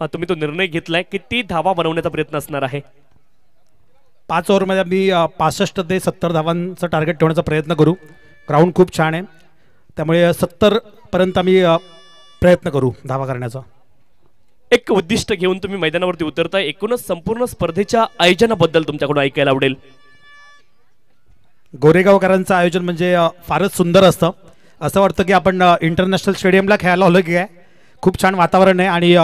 तुम्ही तो निर्णय घेतलाय किती धावा बनवण्याचा प्रयत्न असणार आहे 5 ओव्हरमध्ये आम्ही 65 ते 70 धावांचं टार्गेट ठेवण्याचा प्रयत्न करू ग्राउंड खूप छान आहे त्यामुळे 70 पर्यंत आम्ही प्रयत्न करू धावा करण्याचा एक उद्दिष्ट घेऊन तुम्ही मैदानावरती उतरताय एकूणच संपूर्ण स्पर्धेच्या आयोजनाबद्दल तुमच्याकडून ऐकायला आवडेल गोरेगावकरांचं आयोजन म्हणजे फारच सुंदर असतं असं वाटतं की आपण इंटरनॅशनल स्टेडियमला खेळायला आलो की आहे खूप छान वातावरण आहे आणि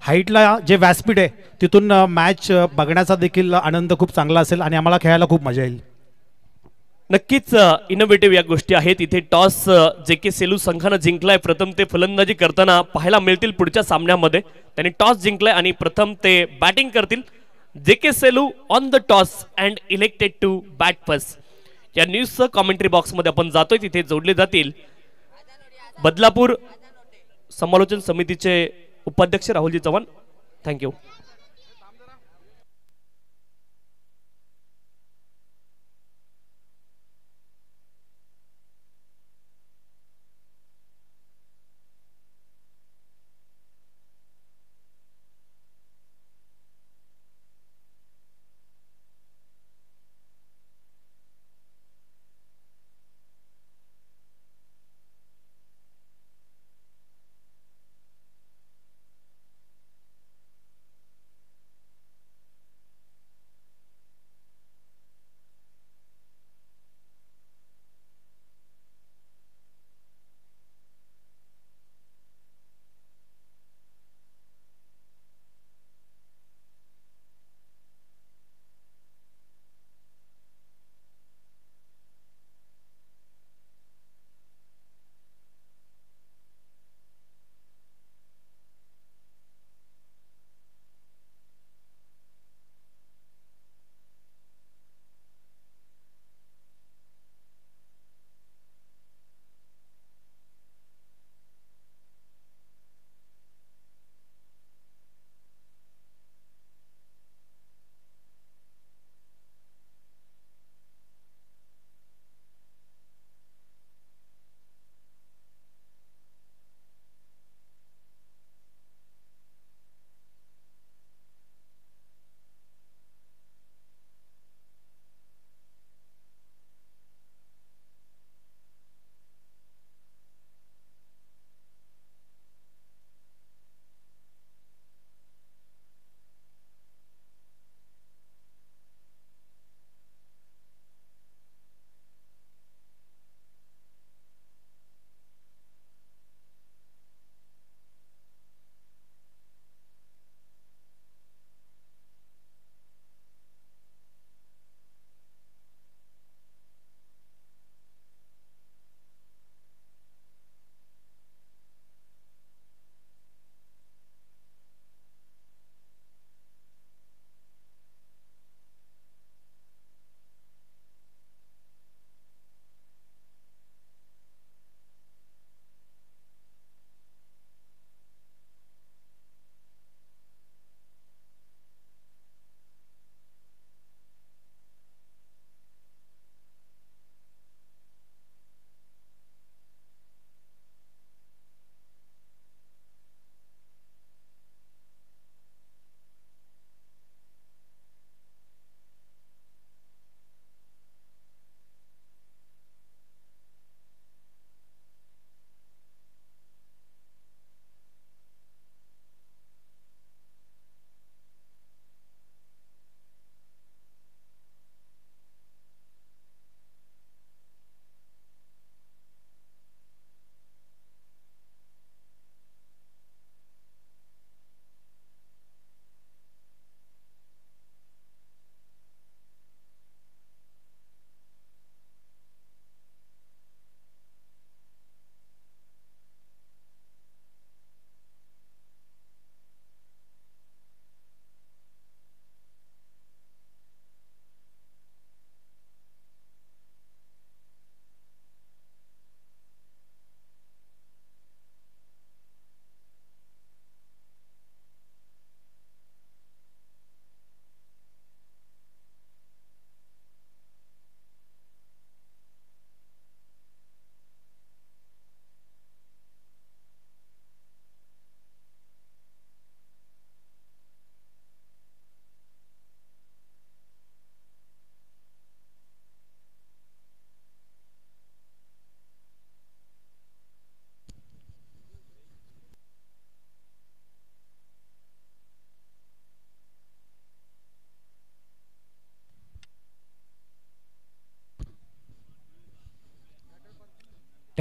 हाईटला जे व्यासपीठ आहे तिथून मॅच बघण्याचा देखील आनंद खूप चांगला असेल आणि आम्हाला खेळायला खूप मजा येईल नक्कीच इनोव्हेटिव्ह या गोष्टी आहेत इथे टॉस जे के सेलू संघानं जिंकलाय प्रथम ते फलंदाजी करताना पाहायला मिळतील पुढच्या सामन्यामध्ये त्यांनी टॉस जिंकलाय आणि प्रथम ते बॅटिंग करतील जे के सेलू on the toss and elected to bat first या न्यूजचं कॉमेंट्री बॉक्समध्ये आपण जातोय तिथे जोडले जातील बदलापूर समालोचन समितीचे उपाध्यक्ष Rahul ji Chavan thank you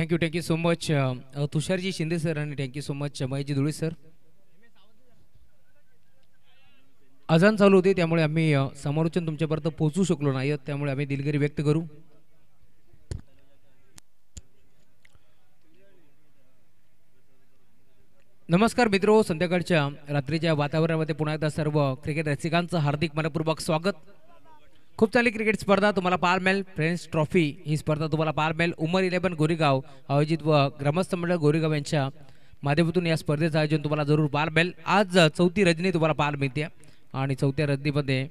thank you so much Tushar ji Shinde sir आणि thank you so much Mahesh ji Dhule sir. अजान चालू होते त्यामुळे आम्ही समालोचन तुमच्यापर्यंत पोहोचू शकलो नाही, त्यामुळे आम्ही दिलगिरी व्यक्त करू. नमस्कार मित्रो, संध्याकाळच्या रात्रीच्या वातावरणामध्ये पुन्हा एकदा सर्व क्रिकेट रसिकांचं हार्दिक मनपूर्वक स्वागत. खूप चांगली क्रिकेट स्पर्धा तुम्हाला पाहायला मिळेल. फ्रेंड्स ट्रॉफी ही स्पर्धा तुम्हाला पाहायला मिळेल. उमर 11 गोरेगाव आयोजित व ग्रामस्थ मंडळ गोरेगाव यांच्या माध्यमातून या स्पर्धेचं आयोजन तुम्हाला जरूर पाहायला मिळेल. आज चौथी रजनी तुम्हाला पाहायला मिळते आणि चौथ्या रजनीमध्ये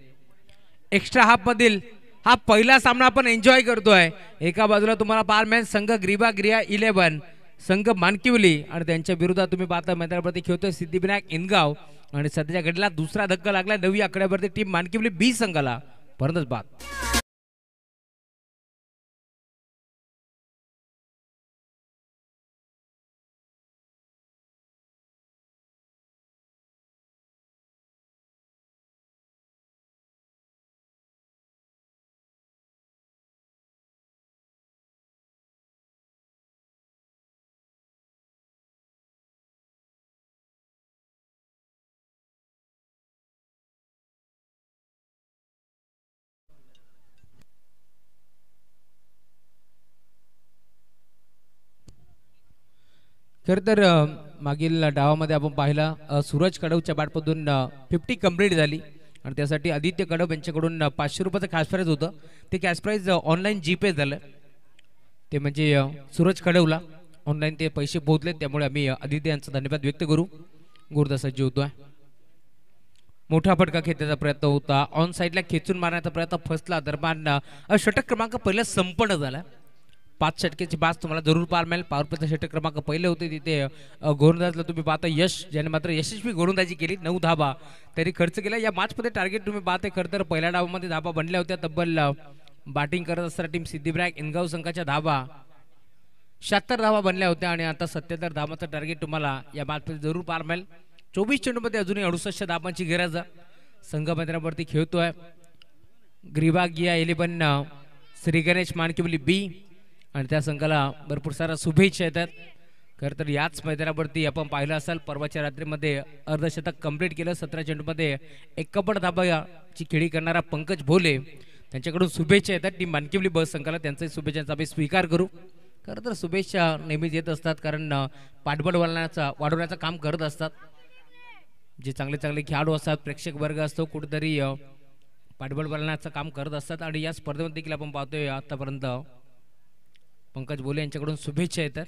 एक्स्ट्रा हाफमधील हा पहिला सामना आपण एन्जॉय करतोय. एका बाजूला तुम्हाला पाहायला मिळेल संघ ग्रिया 11 संघ मानकिवली आणि त्यांच्या विरोधात तुम्ही पाहता मैदानावरती खेळतोय सिद्धिविनायक इनगाव आणि सध्याच्या घडीला दुसरा धक्का लागला 9 आकड्यावरती टीम मानकिवली बी संघाला. परंतु बाद खरं तर मागील डावामध्ये आपण पाहिला सूरज कडवच्या बॅटमधून 50 कंप्लीट झाली आणि त्यासाठी आदित्य कडव यांच्याकडून 500 रुपयाचं कॅश प्राईज होतं. ते कॅश प्राईज ऑनलाईन जीपे झालं. ते म्हणजे सूरज कडवला ऑनलाईन ते पैसे पोहोचले, त्यामुळे आम्ही आदित्य यांचा धन्यवाद व्यक्त करू. गुरुदासाजी होतोय. मोठा फटका खेचण्याचा प्रयत्न होता, ऑन साईडला खेचून मारण्याचा प्रयत्न फसला. दरम्यान षटक क्रमांक पहिला संपन्न झाला. 5 षटकेची बाज तुम्हाला जरूर पाहायला मिळेल. पॉवर प्लेचा षटक क्रमांक पहिले होते तिथे गोलंदाजला तुम्ही पाहता यश, ज्याने मात्र यशस्वी गोलंदाजी केली. 9 धाबा तरी खर्च केला. या मॅचमध्ये टार्गेट तुम्ही पाहते खरं तर पहिल्या डावामध्ये धाबा बनल्या होत्या. तब्बल बॅटिंग करत असताना टीम सिद्धिविनायक इनगाव संघाच्या धाबा 76 धाबा बनल्या होत्या आणि आता 77 धाबाचं टार्गेट तुम्हाला या मॅचमध्ये जरूर पाहायला मिळेल. 24 चेंडूमध्ये अजूनही 68 धाबांची गरज संघ मैदानावरती खेळतोय. ग्रिया 11 श्री गणेश मानकिवली बी आणि त्या संघाला भरपूर सारा शुभेच्छा येतात. खरं तर याच मैदानावरती आपण पाहिलं असाल परवाच्या रात्रीमध्ये अर्धशतक कंप्लीट केलं. 17 चेंडूमध्ये 51 धाबाची खेळी करणारा पंकज भोले त्यांच्याकडून शुभेच्छा येतात टीम मानकिवली ब संघाला. त्यांचाही शुभेच्छांचा आम्ही स्वीकार करू. खरं तर शुभेच्छा नेहमीच येत असतात, कारण पाठबळ वाढवण्याचं काम करत असतात. जे चांगले खेळाडू असतात, प्रेक्षक वर्ग असतो, कुठेतरी पाठबळ वाढवण्याचं काम करत असतात. आणि या स्पर्धेमध्ये देखील आपण पाहतोय आतापर्यंत पंकज बोले यांच्याकडून शुभेच्छा येतात.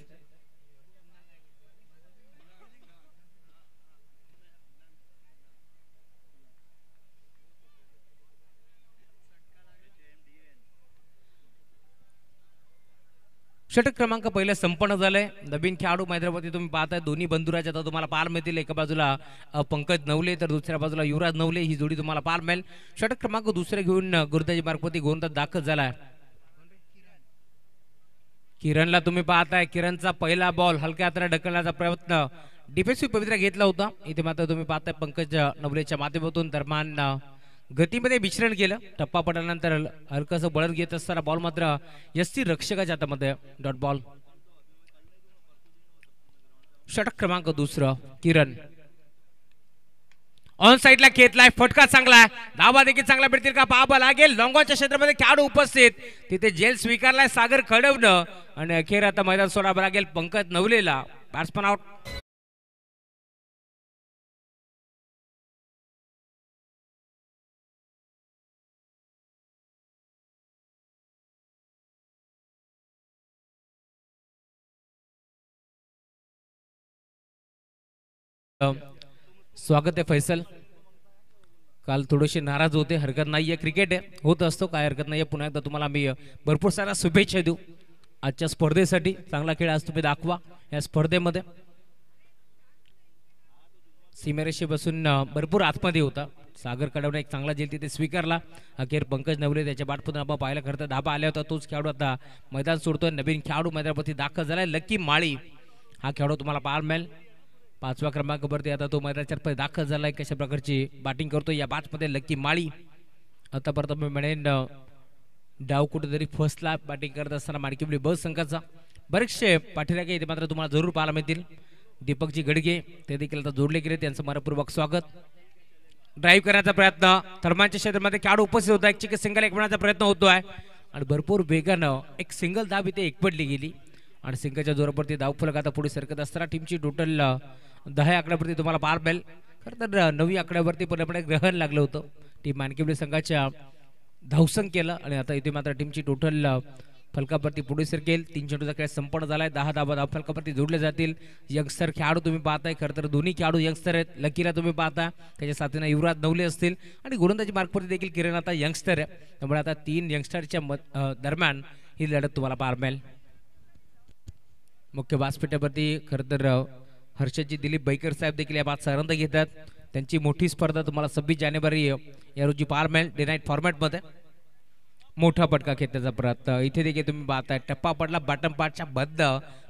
षटक क्रमांक पहिलं संपन्न झालंय. नवीन खेळाडू मैदानावरती तुम्ही पाहताय दोन्ही बंधुराज आता तुम्हाला पाहायला मिळतील. एका बाजूला पंकज नवले तर दुसऱ्या बाजूला युवराज नवले ही जोडी तुम्हाला पाहायला मिळेल. षटक क्रमांक दुसरे घेऊन गुरुदाजी मार्गवरती गोलंदाज दाखल झालाय. किरणला तुम्ही पाहताय, किरणचा पहिला बॉल हलक्या हाताने ढकलण्याचा प्रयत्न डिफेन्सिव्ह पवित्रा घेतला होता. इथे मात्र तुम्ही पाहताय पंकज नवलेच्या माध्यमातून दरम्यान गतीमध्ये मिश्रण केलं. टप्पा पडल्यानंतर हलकंसं बळत घेत असताना बॉल मात्र यस्ती रक्षकाच्या हातामध्ये डॉट बॉल. षटक क्रमांक दुसरं किरण ऑन साइडला खेचलाय, फटका चांगला, धावा देखील चांगला भेटतील का पाहावं लागेल. लॉंगॉनच्या क्षेत्रामध्ये खेळाडू उपस्थित, तिथे जेल स्वीकारलाय सागर खडवणं आणि अखेर आता मैदान सोडावं लागेल पंकज नवलेला. Batsman out. स्वागत आहे फैसल. काल थोडेसे नाराज होते, हरकत नाहीये, क्रिकेट आहे, होत असतो, काय हरकत नाहीये. पुन्हा एकदा तुम्हाला मी भरपूर साऱ्या शुभेच्छा देऊ आजच्या स्पर्धेसाठी. चांगला खेळ आज तुम्ही दाखवा या स्पर्धेमध्ये. सीमेरेषे बसून भरपूर आतमध्ये होता. सागर कडवणे एक चांगला झेल तिथे स्वीकारला. अखेर पंकज नवले त्याच्या बॅटमधून आपण पाहायला खरं धाबा आला होता. तोच खेळाडू आता मैदान सोडतोय. नवीन खेळाडू मैदानावरती दाखल झालाय लकी माळी. हा खेळाडू तुम्हाला पाहायला मिळेल. 5व्या क्रमांकावरती आता तो मैदानाच्या दाखल झालाय. कशा प्रकारची बॅटिंग करतो या बॅचमध्ये लकी माळी. आतापर्यंत मी म्हणेन डाव कुठेतरी फसला बॅटिंग करत असताना माणकिवली ब संघाचा. बरेचसे पाठीराखे इथे मात्र तुम्हाला जरूर पाहायला मिळतील. दीपकजी गडगे ते देखील आता जोडले गेले, त्यांचं मनपूर्वक स्वागत. ड्राईव्ह करण्याचा प्रयत्न थर्मांच्या क्षेत्रामध्ये खेळाडू उपस्थित होता. एक चिक सिंगल एक बनण्याचा प्रयत्न होतोय आणि भरपूर वेगानं एक सिंगल धाव इथे एकपडली गेली आणि सिंगलच्या जोरावरती धाव फलक आता पुढे सरकत असताना टीमची टोटल 10 आकड्यावरती तुम्हाला पार मिळेल. खरं तर 9 आकड्यावरती पूर्णपणे ग्रहण लागलं होतं. टीम मानकेवली संघाच्या धावसंग केलं आणि आता इथे मात्र टीमची टोटल फलकावरती पुढे सरकेल. 3 चेंडूचा खेळ संपन्न झालाय. 10 धावा धाव फलकावरती जोडले जातील. यंगस्टर खेळाडू तुम्ही पाहताय. खरं तर दोन्ही खेळाडू यंगस्टर आहेत. लकीला तुम्ही पाहता, त्याच्या साथीनं युवराज नवले असतील आणि गोलंदाजी मार्कवरती देखील किरण आता यंगस्टर आहे. त्यामुळे आता 3 यंगस्टरच्या दरम्यान ही लढत तुम्हाला पार मिळेल. मुख्य व्यासपीठावरती खरं तर हर्षदजी दिलीप बैकर साहेब देखील या बात आनंद घेतात. त्यांची मोठी स्पर्धा तुम्हाला 26 जानेवारी या रोजी पार मिळेल डे नाईट फॉर्मॅटमध्ये. मोठा पटका खेळण्याचा प्रयत्न इथे देखील तुम्ही पाहताय. टप्पा पडला बॅटम पार्टच्या बद्द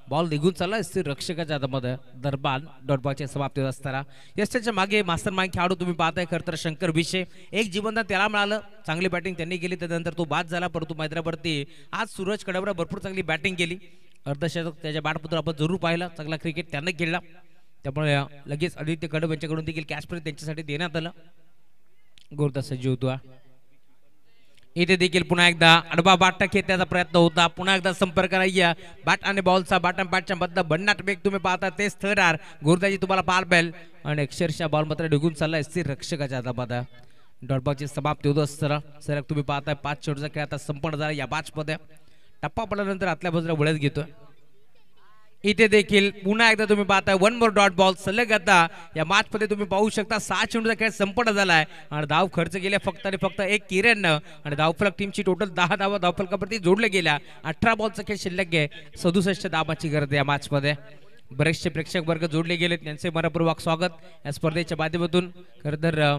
बॉल निघून चालला स्थिर रक्षकाच्या हातामध्ये. दरबान डॉटबॉलची समाप्ती होत असताना यस्टरच्या मागे मास्टर माइंड खेळाडू तुम्ही पाहताय. खरं तर शंकर विषय एक जीवनदान त्याला मिळालं. चांगली बॅटिंग त्यांनी केली, त्यानंतर तो बाद झाला. परंतु मैदानावरती आज सूरज कडवरा भरपूर चांगली बॅटिंग केली. अर्धशतक त्याच्या बॅटमधून आपण जरूर पाहिलं. चांगला क्रिकेट त्यानं खेळला. त्यामुळे लगेच आदित्य कडव यांच्याकडून देखील कॅश प्राइज त्यांच्यासाठी देण्यात आलं. गोरदास सज्ज होतो. इथे देखील पुन्हा एकदा अडबा बाट खेळण्याचा प्रयत्न होता. पुन्हा एकदा संपर्क नाहीये बॅट आणि बॉलचा. बॅटन बॅटच्या बद्द भन्नाट वेग तुम्ही पाहता तेच थरार गोरदाजी तुम्हाला पार मिळेल आणि अक्षरशः बॉल मात्र निघून चाललाय स्थिर रक्षकाच्या हातामध्ये. डॉटबॉलची समाप्ती होत असताना सरक तुम्ही पाहताय. 5 चेंडूचा खेळ आता संपन्न झाला या मॅचमध्ये. टप्पा पडल्यानंतर आतल्या बाजूला वळत घेतोय. इथे देखील पुन्हा एकदा तुम्ही पाहताय 1 मोर डॉट बॉल सलग आता या मॅच मध्ये तुम्ही पाहू शकता. 6 चेंडूचा खेळ संपन्न झालाय आणि धाव खर्च गेल्या फक्त आणि फक्त 1 किरण आणि धावफलक टीमची टोटल 10 धावा धावफलकावरती जोडले गेल्या. 18 बॉलचा खेळ शिल्लक आहे. 67 धावांची गरज आहे या मॅच मध्ये. बरेचसे प्रेक्षक वर्ग जोडले गेले, त्यांचे मनपूर्वक स्वागत या स्पर्धेच्या माध्यमातून. खरं तर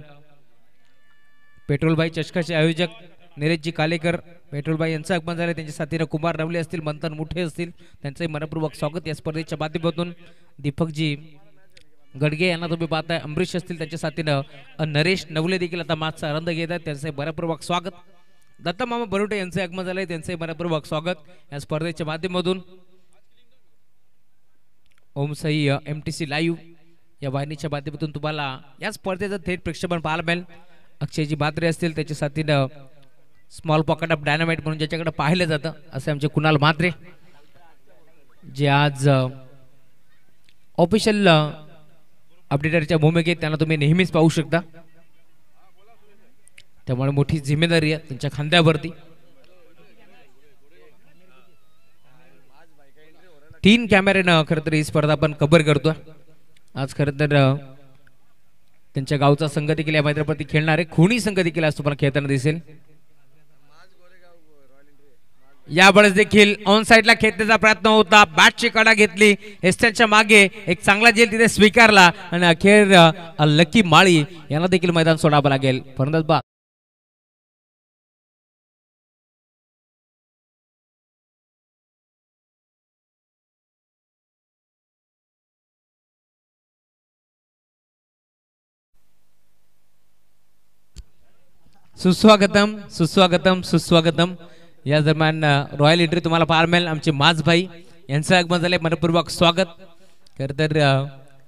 पेट्रोलबाई चषकाचे आयोजक निलेशजी कालेकर पेट्रोलबाई यांचं आगमन झालं. त्यांच्या साथीनं कुमार नवले असतील, मंथन मुठे असतील, त्यांचंही मनपूर्वक स्वागत या स्पर्धेच्या माध्यमातून. दीपकजी गडगे यांना तुम्ही पाहताय. अमरीश असतील, त्यांच्या साथीनं नरेश नवले देखील आता मॅचचा आनंद घेत आहेत, त्यांचंही मनपूर्वक स्वागत. दत्ता मामा बरुटे यांचं आगमन झालंय, त्यांचंही मनपूर्वक स्वागत या स्पर्धेच्या माध्यमातून. ओम साई MTC लाईव्ह या वाहिनीच्या माध्यमातून तुम्हाला या स्पर्धेचं थेट प्रक्षेपण पाहायला मिळेल. अक्षयजी बात्रे असतील, त्याच्या साथीनं स्मॉल पॉकेट ऑफ डायनामाइट म्हणून ज्याच्याकडे पाहिलं जातं असे आमचे कुणाल म्हात्रे, जे आज ऑफिशियल अपडेटरच्या भूमिकेत त्यांना तुम्ही नेहमीच पाहू शकता. त्यामुळे मोठी जिम्मेदारी आहे त्यांच्या खांद्यावरती. 3 कॅमेऱ्यानं खरं तर ही स्पर्धा आपण कव्हर करतोय. आज खरं तर त्यांच्या गावचा संघ देखील या मैदानावरती खेळणार आहे. खुणी संघ देखील आज तुम्हाला खेळताना दिसेल. यावेळेस देखील ऑन साइडला खेळण्याचा प्रयत्न होता. बॅटची कडा घेतली. एस्टरच्या मागे एक चांगला झेल तिथे स्वीकारला आणि अखेर लकी माळी यांना देखील मैदान सोडावं लागेल. फलंदाज बाद. सुस्वागतम सुस्वागतम सुस्वागतम. या दरम्यान रॉयल एंट्री तुम्हाला पाहायला मिळेल. आमचे माझभाई यांचं आगमन झालंय, मनपूर्वक स्वागत. खरं तर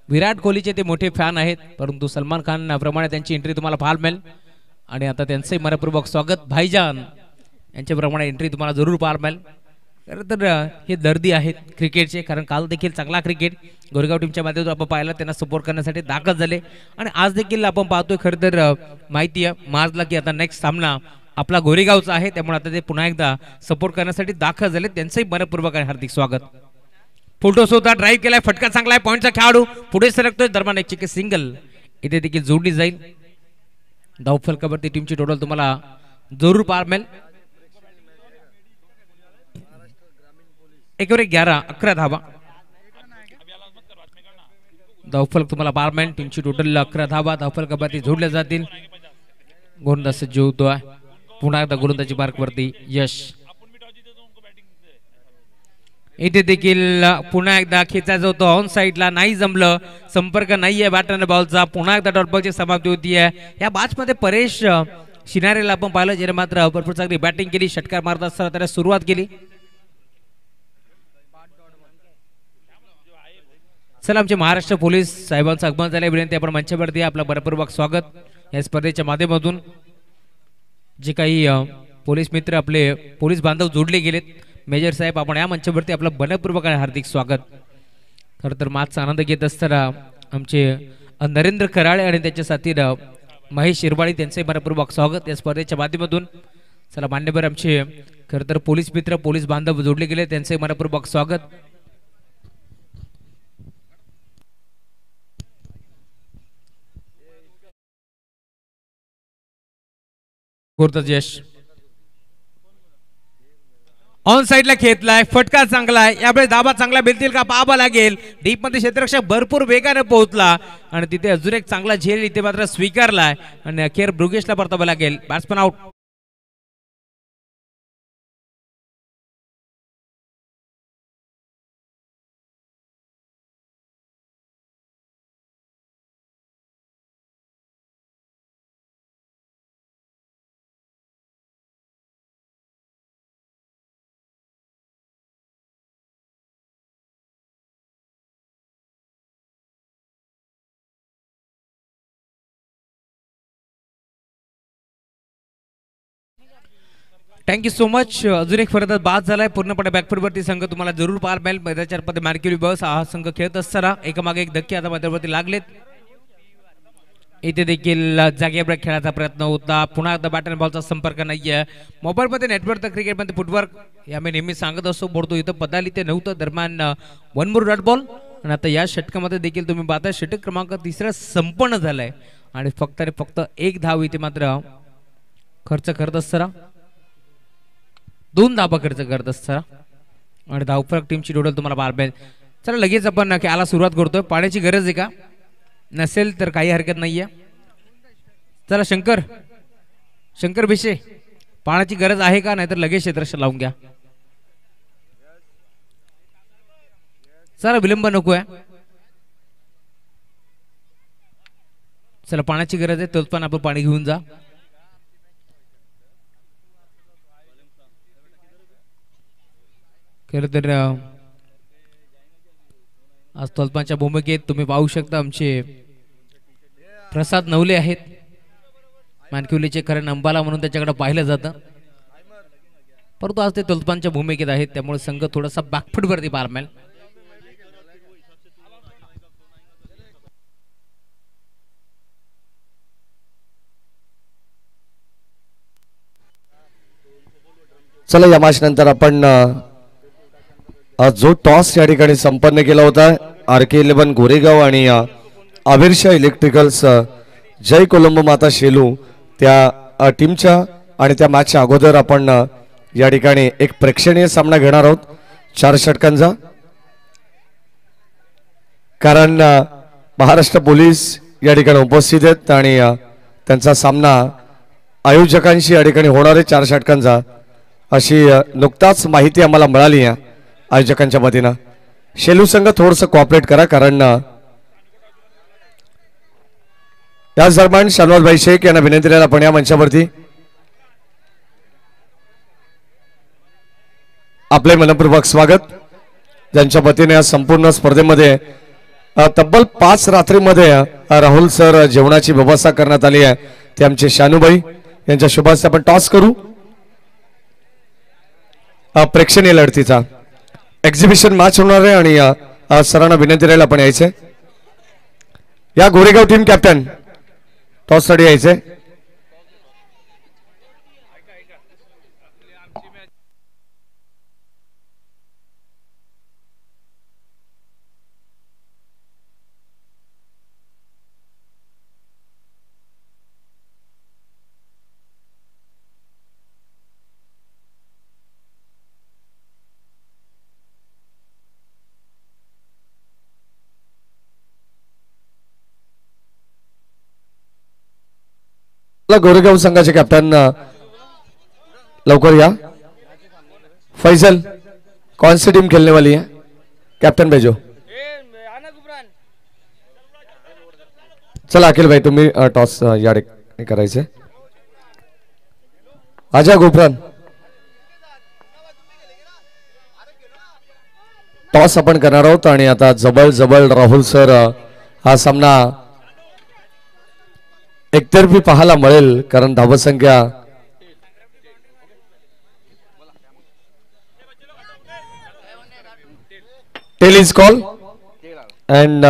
विराट कोहलीचे ते मोठे फॅन आहेत, परंतु सलमान खान प्रमाणे त्यांची एंट्री तुम्हाला पाहायला मिळेल आणि आता त्यांचंही मनपूर्वक स्वागत. भाईजान यांच्याप्रमाणे एंट्री तुम्हाला जरूर पाहायला मिळेल. खरं तर हे दर्दी आहेत क्रिकेटचे, कारण काल देखील चांगला क्रिकेट गोरेगाव टीमच्या माध्यमातून आपण पाहिला, त्यांना सपोर्ट करण्यासाठी दाखल झाले आणि आज देखील आपण पाहतोय. खरं तर माहिती आहे मार्चला की आता नेक्स्ट सामना आपला गोरेगावचा आहे, त्यामुळे आता ते पुन्हा एकदा सपोर्ट करण्यासाठी दाखल झाले. त्यांचंही मनपूर्वक आणि हार्दिक स्वागत. फोटोस होता, ड्राईव्ह केलाय, फटका चांगला आहे, पॉईंटचा खेळाडू पुढे सरकतोय. दरम्यान एक चिके सिंगल इथे देखील जोडली जाईल. धावफलकावरती टीमची टोटल तुम्हाला जरूर पाहायला मिळेल. 11 धावा धावफलक तुम्हाला पाहायला मिळेल. टीमची टोटल 11 धावा धावफलकावरती जोडल्या जातील. गोलंदाज सज्ज होतोय. पुन्हा एकदा गोलंदाजी मार्कवरती यश. इथे देखील पुन्हा एकदा खेचायचं होतं ऑन साइडला, नाही जमलं, संपर्क नाहीये बॅट बॉलचा. पुन्हा एकदा डॉट बॉलची समाप्ती होतीये. या मॅच मध्ये परेश शिनारेला आपण पाहिलं, ज्याने मात्र भरपूर चांगली बॅटिंग केली, षटकार मारत असताना त्याला सुरुवात केली. चला आमचे महाराष्ट्र पोलीस साहेबांचं आगमन झाले, विनंती आपण मंचावरती आपलं मनपूर्वक स्वागत या स्पर्धेच्या माध्यमातून. जे काही पोलीस मित्र आपले पोलीस बांधव जोडले गेलेत, मेजर साहेब आपण या मंचावरती आपलं मनपूर्वक आणि हार्दिक स्वागत. खरं तर मागचा आनंद घेत असताना आमचे नरेंद्र कराळे आणि त्याच्या साथीर महेश शिरवाळी त्यांचे मनपूर्वक स्वागत या स्पर्धेच्या माध्यमातून. चला मान्यवर आमचे खरं तर पोलीस मित्र पोलीस बांधव जोडले गेले त्यांचे मनपूर्वक स्वागत. यश ऑन साइडला खेळलाय, फटका चांगला आहे, यावेळी दाबा चांगला भेटतील का पाहावं लागेल. डीप मध्ये क्षेत्ररक्षक भरपूर वेगाने पोहोचला आणि तिथे अजून एक चांगला झेल इथे मात्र स्वीकारलाय आणि अखेर ब्रुगेशला परतावं लागेल. Batsman out. Thank you so much. अजून एक फरक बाद झालाय पूर्णपणे बॅकफुटवरती संघ तुम्हाला जरूर पाहायला मिळेल. मैदानाच्या मध्ये मार्केली बस हा संघ खेळत असताना एकामागे एक धक्के आता मैदानावरती लागलेत. इथे देखील जागेवर खेळायचा प्रयत्न होता, पुन्हा एकदा बॅट अँड बॉलचा संपर्क नाहीये. मोबाईलमध्ये नेटवर्क तर क्रिकेटमध्ये फुटवर्क या मी नेहमी सांगत असतो, बोलतो इथं पदाली ते नव्हतं. दरम्यान वन मोर डॉट बॉल आणि आता या षटकामध्ये देखील तुम्ही पाहता षटक क्रमांक 3 संपन्न झालाय आणि फक्त एक धाव इथे मात्र खर्च करत असताना 2 धावा खर्च करत असताना आणि धावफरक टीमची टोटल तुम्हाला पाहायला मिळेल. चला लगेच आपण खेळायला सुरुवात करतोय. पाण्याची गरज आहे का? नसेल तर काही हरकत नाहीये. चला शंकर भिशे पाण्याची गरज आहे का? नाहीतर लगेच क्षेत्ररक्षक लावून घ्या. चला विलंब नकोय. चला पाण्याची गरज आहे, तोच पण आपण पाणी घेऊन जा. खरं तर आज तोल्पांच्या भूमिकेत तुम्ही पाहू शकता आमचे प्रसाद नवले आहेत. मानकिवलीचे खरं अंबाला म्हणून त्याच्याकडे पाहिलं जातं, परंतु आज ते तोल्पांच्या भूमिकेत आहेत, त्यामुळे संघ थोडासा बॅकफुटवरती पाहायला मिळेल. चला या मॅच नंतर आपण जो टॉस या ठिकाणी संपन्न केला होता RK11 गोरेगाव आणि आविर्षा इलेक्ट्रिकल्स जय कोलंबो माता शेलू त्या टीमच्या आणि त्या मॅचच्या अगोदर आपण या ठिकाणी एक प्रेक्षणीय सामना घेणार आहोत 4 षटकांचा. कारण महाराष्ट्र पोलीस या ठिकाणी उपस्थित आहेत आणि त्यांचा सामना आयोजकांशी या ठिकाणी होणार आहे 4 षटकांचा, अशी नुकताच माहिती आम्हाला मिळाली आहे आयोजकांच्या वतीनं. शेलू संघ थोडंसं कोऑपरेट करा, कारण याच दरम्यान शानवाजभाई शेख यांना विनंती केली आपण या मंचावरती आपले मनपूर्वक स्वागत. ज्यांच्या वतीने या संपूर्ण स्पर्धेमध्ये तब्बल 5 रात्रीमध्ये राहुल सर जेवणाची व्यवस्था करण्यात आली आहे, ते आमचे शानूभाई यांच्या शुभास्ते आपण टॉस करू. प्रेक्षणीय लढतीचा एक्झिबिशन मॅच होणार आहे आणि सरांना विनंती राहील आपण यायचे. या गोरेगाव टीम कॅप्टन टॉस साठी यायचे. गोरेगाव संघाचे कॅप्टन लवकर या. फैजल कौन सी टीम खेलने वाली है? कैप्टन भेजो. चला अखिल भाई तुम्ही टॉस या करायचे. आजा गुफरान टॉस आपण करणार आहोत आणि आता जबळ जबळ राहुल सर हा सामना एकतर्फी पाहायला मिळेल कारण धावसंख्या tail is call and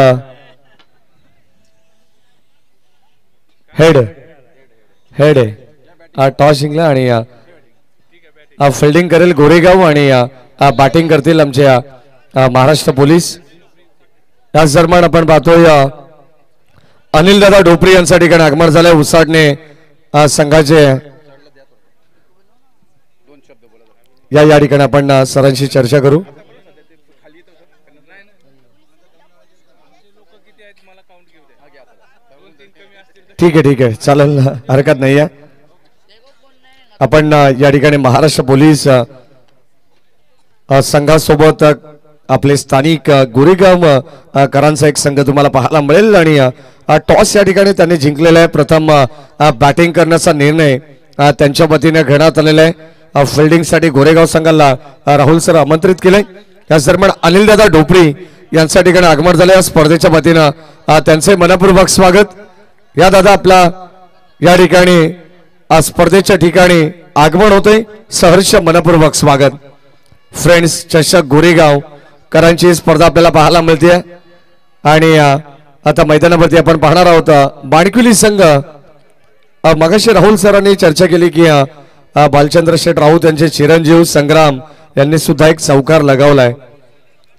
head head आहे टॉस जिंकला आणि फिल्डिंग करेल गोरेगाव आणि बॅटिंग करतील आमच्या महाराष्ट्र पोलीस. याच दरम्यान आपण पाहतोय अनिल दादा ढोपरी यांच्या ठिकाणी आगमन झालंय उसाडणे संघाचे. या ठिकाणी आपण सरांशी चर्चा करू. ठीक आहे चालेल हरकत नाही आहे. आपण या ठिकाणी महाराष्ट्र पोलीस संघासोबत आपले स्थानिक गोरेगाव करांचा एक संघ तुम्हाला पाहायला मिळेल आणि टॉस या ठिकाणी त्यांनी जिंकलेला आहे. प्रथम बॅटिंग करण्याचा निर्णय त्यांच्या वतीने घेण्यात आलेला आहे. फिल्डिंगसाठी गोरेगाव संघाला राहुल सर आमंत्रित केलंय. याच दरम्यान अनिल दादा ढोपरी यांच्या ठिकाणी आगमन झाले. या स्पर्धेच्या वतीनं त्यांचे मनपूर्वक स्वागत. या दादा आपला या ठिकाणी स्पर्धेच्या ठिकाणी आगमन होते. सहर्ष मनपूर्वक स्वागत. फ्रेंड्स चषक गोरेगाव करांची स्पर्धा आपल्याला पाहायला मिळते आणि आता मैदानावरती आपण पाहणार आहोत बाणकुली संघ. मगाशी राहुल सरांनी चर्चा केली की बालचंद्र शेठ राऊत यांचे चिरंजीव संग्राम यांनी सुद्धा एक चौकार लगावलाय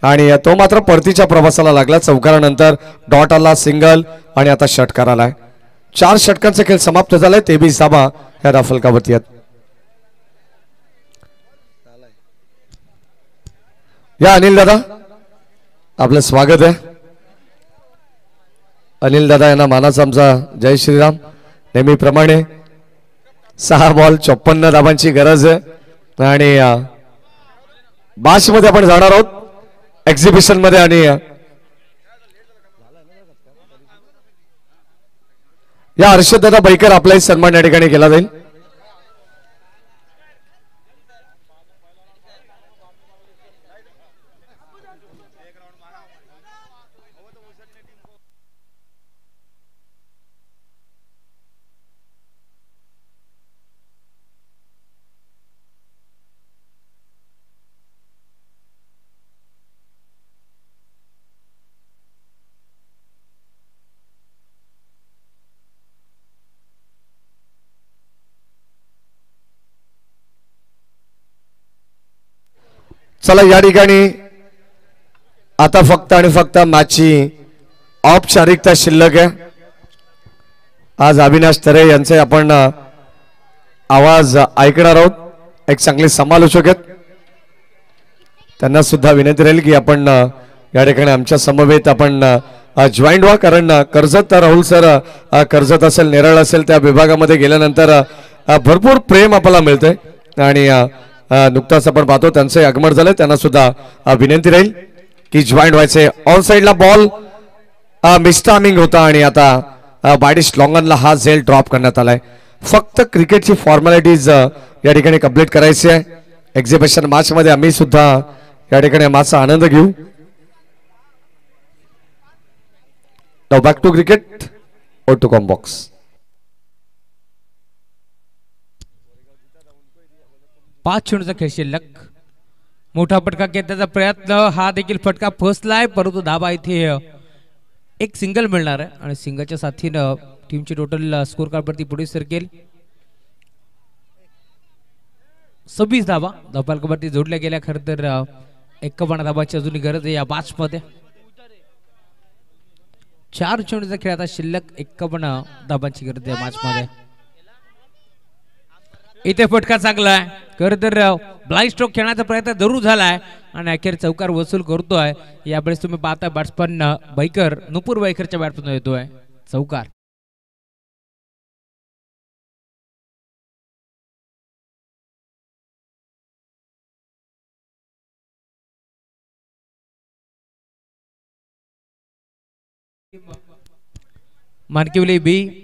आणि तो मात्र परतीच्या प्रवासाला लागला. चौकारानंतर डॉट आला, सिंगल आणि आता षटकार आलाय. 4 षटकांचा खेळ समाप्त झालाय. तेबी साबा ह्या राफलकावरती आहेत. या अनिल दादा आपलं स्वागत आहे. अनिल दादा यांना मानाचा आमचा जय श्रीराम. नेहमीप्रमाणे 6 बॉल 54 धावांची गरज आहे आणि बाश मध्ये आपण जाणार आहोत एक्झिबिशन मध्ये आणि या हर्षदादा बैकर आपलाही सन्मान या ठिकाणी केला जाईल. चला या ठिकाणी आता फक्त आणि फक्त मॅचची औपचारिकता शिल्लक आहे. आज अविनाश तरे यांचे आपण आवाज ऐकणार आहोत. एक चांगले समालोचक आहेत. त्यांना सुद्धा विनंती राहील की आपण या ठिकाणी आमच्या समवेत आपण जॉईंट व्हा कारण कर्जत राहुल सर कर्जत असेल नेरळ असेल त्या विभागामध्ये गेल्यानंतर भरपूर प्रेम आपल्याला मिळतंय आणि नुकताच आपण पाहतो त्यांचे आगमन झाले. त्यांना सुद्धा विनंती राहील की जॉईंट व्हायचे. ऑन साइडला बॉल मिसटायमिंग होता आणि आता बायडिश लॉंगनला हा झेल ड्रॉप करण्यात आलाय. फक्त क्रिकेटची फॉर्मॅलिटीज या ठिकाणी कंप्लीट करायची आहे. एक्झिबिशन मॅच मध्ये आम्ही सुद्धा या ठिकाणी मॅचचा आनंद घेऊ. नाउ बॅक टू क्रिकेट और टू कॉम बॉक्स. पाच चेंडूचा खेळ शिल्लक. मोठा फटका घेण्याचा प्रयत्न, हा देखील फटका फसलाय परंतु धाबा इथे एक सिंगल मिळणार आहे आणि सिंगलच्या साथीनं टीमची टोटल स्कोर कार्डवरती पुढे सरकेल. 26 धाबा धावफलकावरती जोडल्या गेल्या. खरं तर 51 धाबाची अजूनही गरज आहे या मॅच मध्ये. 4 चेंडूचा खेळ आता शिल्लक. 51 धाबांची गरज आहे मॅच मध्ये. इथे फटका चांगला आहे. खरं तर ब्लाइंड स्ट्रोक खेळण्याचा प्रयत्न जरूर झालाय आणि अखेर चौकार वसूल करतोय. यावेळेस तुम्ही पाहता बॅट्समन बैकर नुपूर बैकरच्या बॅटमधून येतोय चौकार. मानकिवली बी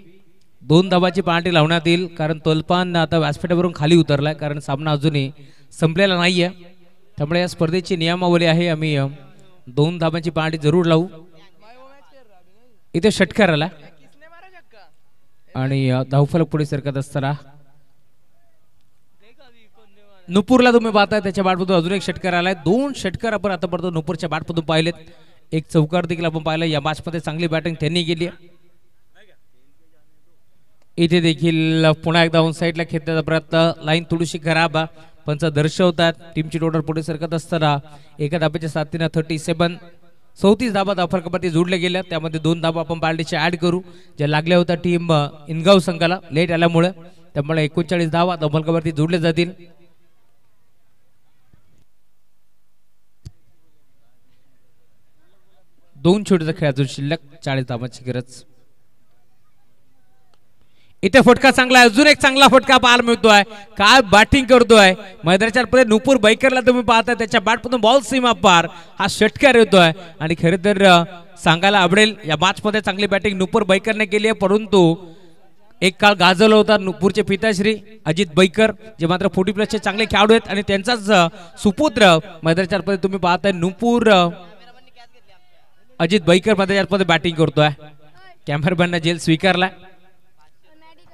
2 धाबाची पार्टी लावण्यात येईल कारण तोलपान आता व्यासपीठावरून खाली उतरलाय कारण सामना अजूनही संपलेला नाहीये. त्यामुळे या स्पर्धेची नियमावली आहे आम्ही 2 धाबांची पार्टी जरूर लावू. इथे षटकार आला आणि धावफलक पुढे सरकत असताना नुपूरला तुम्ही पाहताय त्याच्या बॅटमधून अजून एक षटकार आलाय. 2 षटकार आपण आतापर्यंत नुपूरच्या बॅटमधून पाहिलेत. एक चौकार देखील आपण पाहिलं. या मॅच मध्ये चांगली बॅटिंग त्यांनी केली आहे. इथे देखील पुन्हा एकदा ऑन साईडला खेळण्याचा प्रयत्न. लाईन थोडीशी खराब पंच दर्शवतात. टीमची टोटल पुढे सरकत असताना एका धाब्याच्या साथीनं 37 34 धाबा धावफलकावरती जोडल्या गेल्या. त्यामध्ये 2 धाबा आपण पार्टीच्या ऍड करू ज्या लागल्या होत्या टीम इनगाव संघाला लेट आल्यामुळे. त्यामुळे 39 धावा धावफलकावरती जोडल्या जातील. दोन छोट्याचा खेळ अजून शिल्लक. 40 धावांची गरज. इथे फटका चांगला आहे. अजून एक चांगला फटका पाहायला मिळतोय. काय बॅटिंग करतोय मैदानाच्या पुढे नुपूर बैकरला तुम्ही पाहताय त्याच्या बॅटमधून बॉल सीमा पार हा षटकार येतोय. आणि खरे तर सांगायला आवडेल या मॅच मध्ये चांगली बॅटिंग नुपूर बैकरने केली आहे. परंतु एक काळ गाजवला होता नुपूरचे पिताश्री अजित बैकर जे मात्र 40+ चांगले खेळाडू आहेत आणि त्यांचाच सुपुत्र मैदानाच्या पुढे तुम्ही पाहताय नुपूर अजित बैकर मैदानाच्या बॅटिंग करतोय. कॅमेरामॅनने जेल स्वीकारलाय.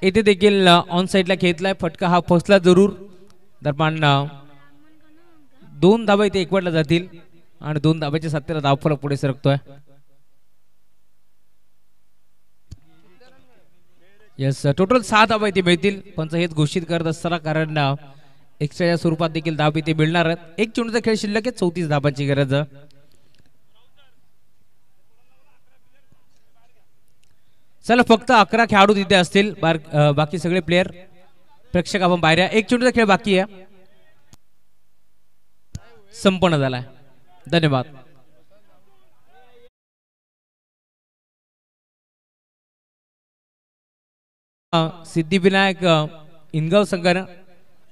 इथे देखील ऑन साईडला खेळलाय. फटका हा फसला जरूर. दरम्यान 2 धाबा इथे एकवटला जातील आणि 2 धाब्याच्या साथीला धावफलक पुढे सरकतोय. यस टोटल 6 धाबा इथे मिळतील. पंच हेच घोषित करत असताना कारण एक्स्ट्राच्या स्वरूपात देखील धाब इथे मिळणार आहेत. एक चेंडूचा खेळ शिल्लक आहे. 34 धाबांची गरज. चला फक्त 11 खेळाडू तिथे असतील. बाकी सगळे प्लेयर प्रेक्षक आपण बाहेर. एक चेंडूचा खेळ बाकी आहे. संपन्न झालाय. धन्यवाद. सिद्धिविनायक इनगाव संघानं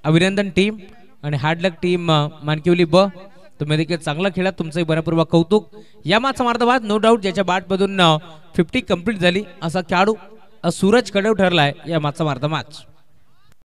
अभिनंदन टीम आणि हार्डलक टीम मानकिवली ब तुम्ही देखील चांगला खेळात. तुमचंही बऱ्यापूर्वक कौतुक. या मॅच समार्थाबाद नो डाऊट ज्याच्या बॅटमधून 50 कंप्लीट झाली असा खेळाडू सूरज कडव ठरलाय या मॅचचा मार्थ मॅच.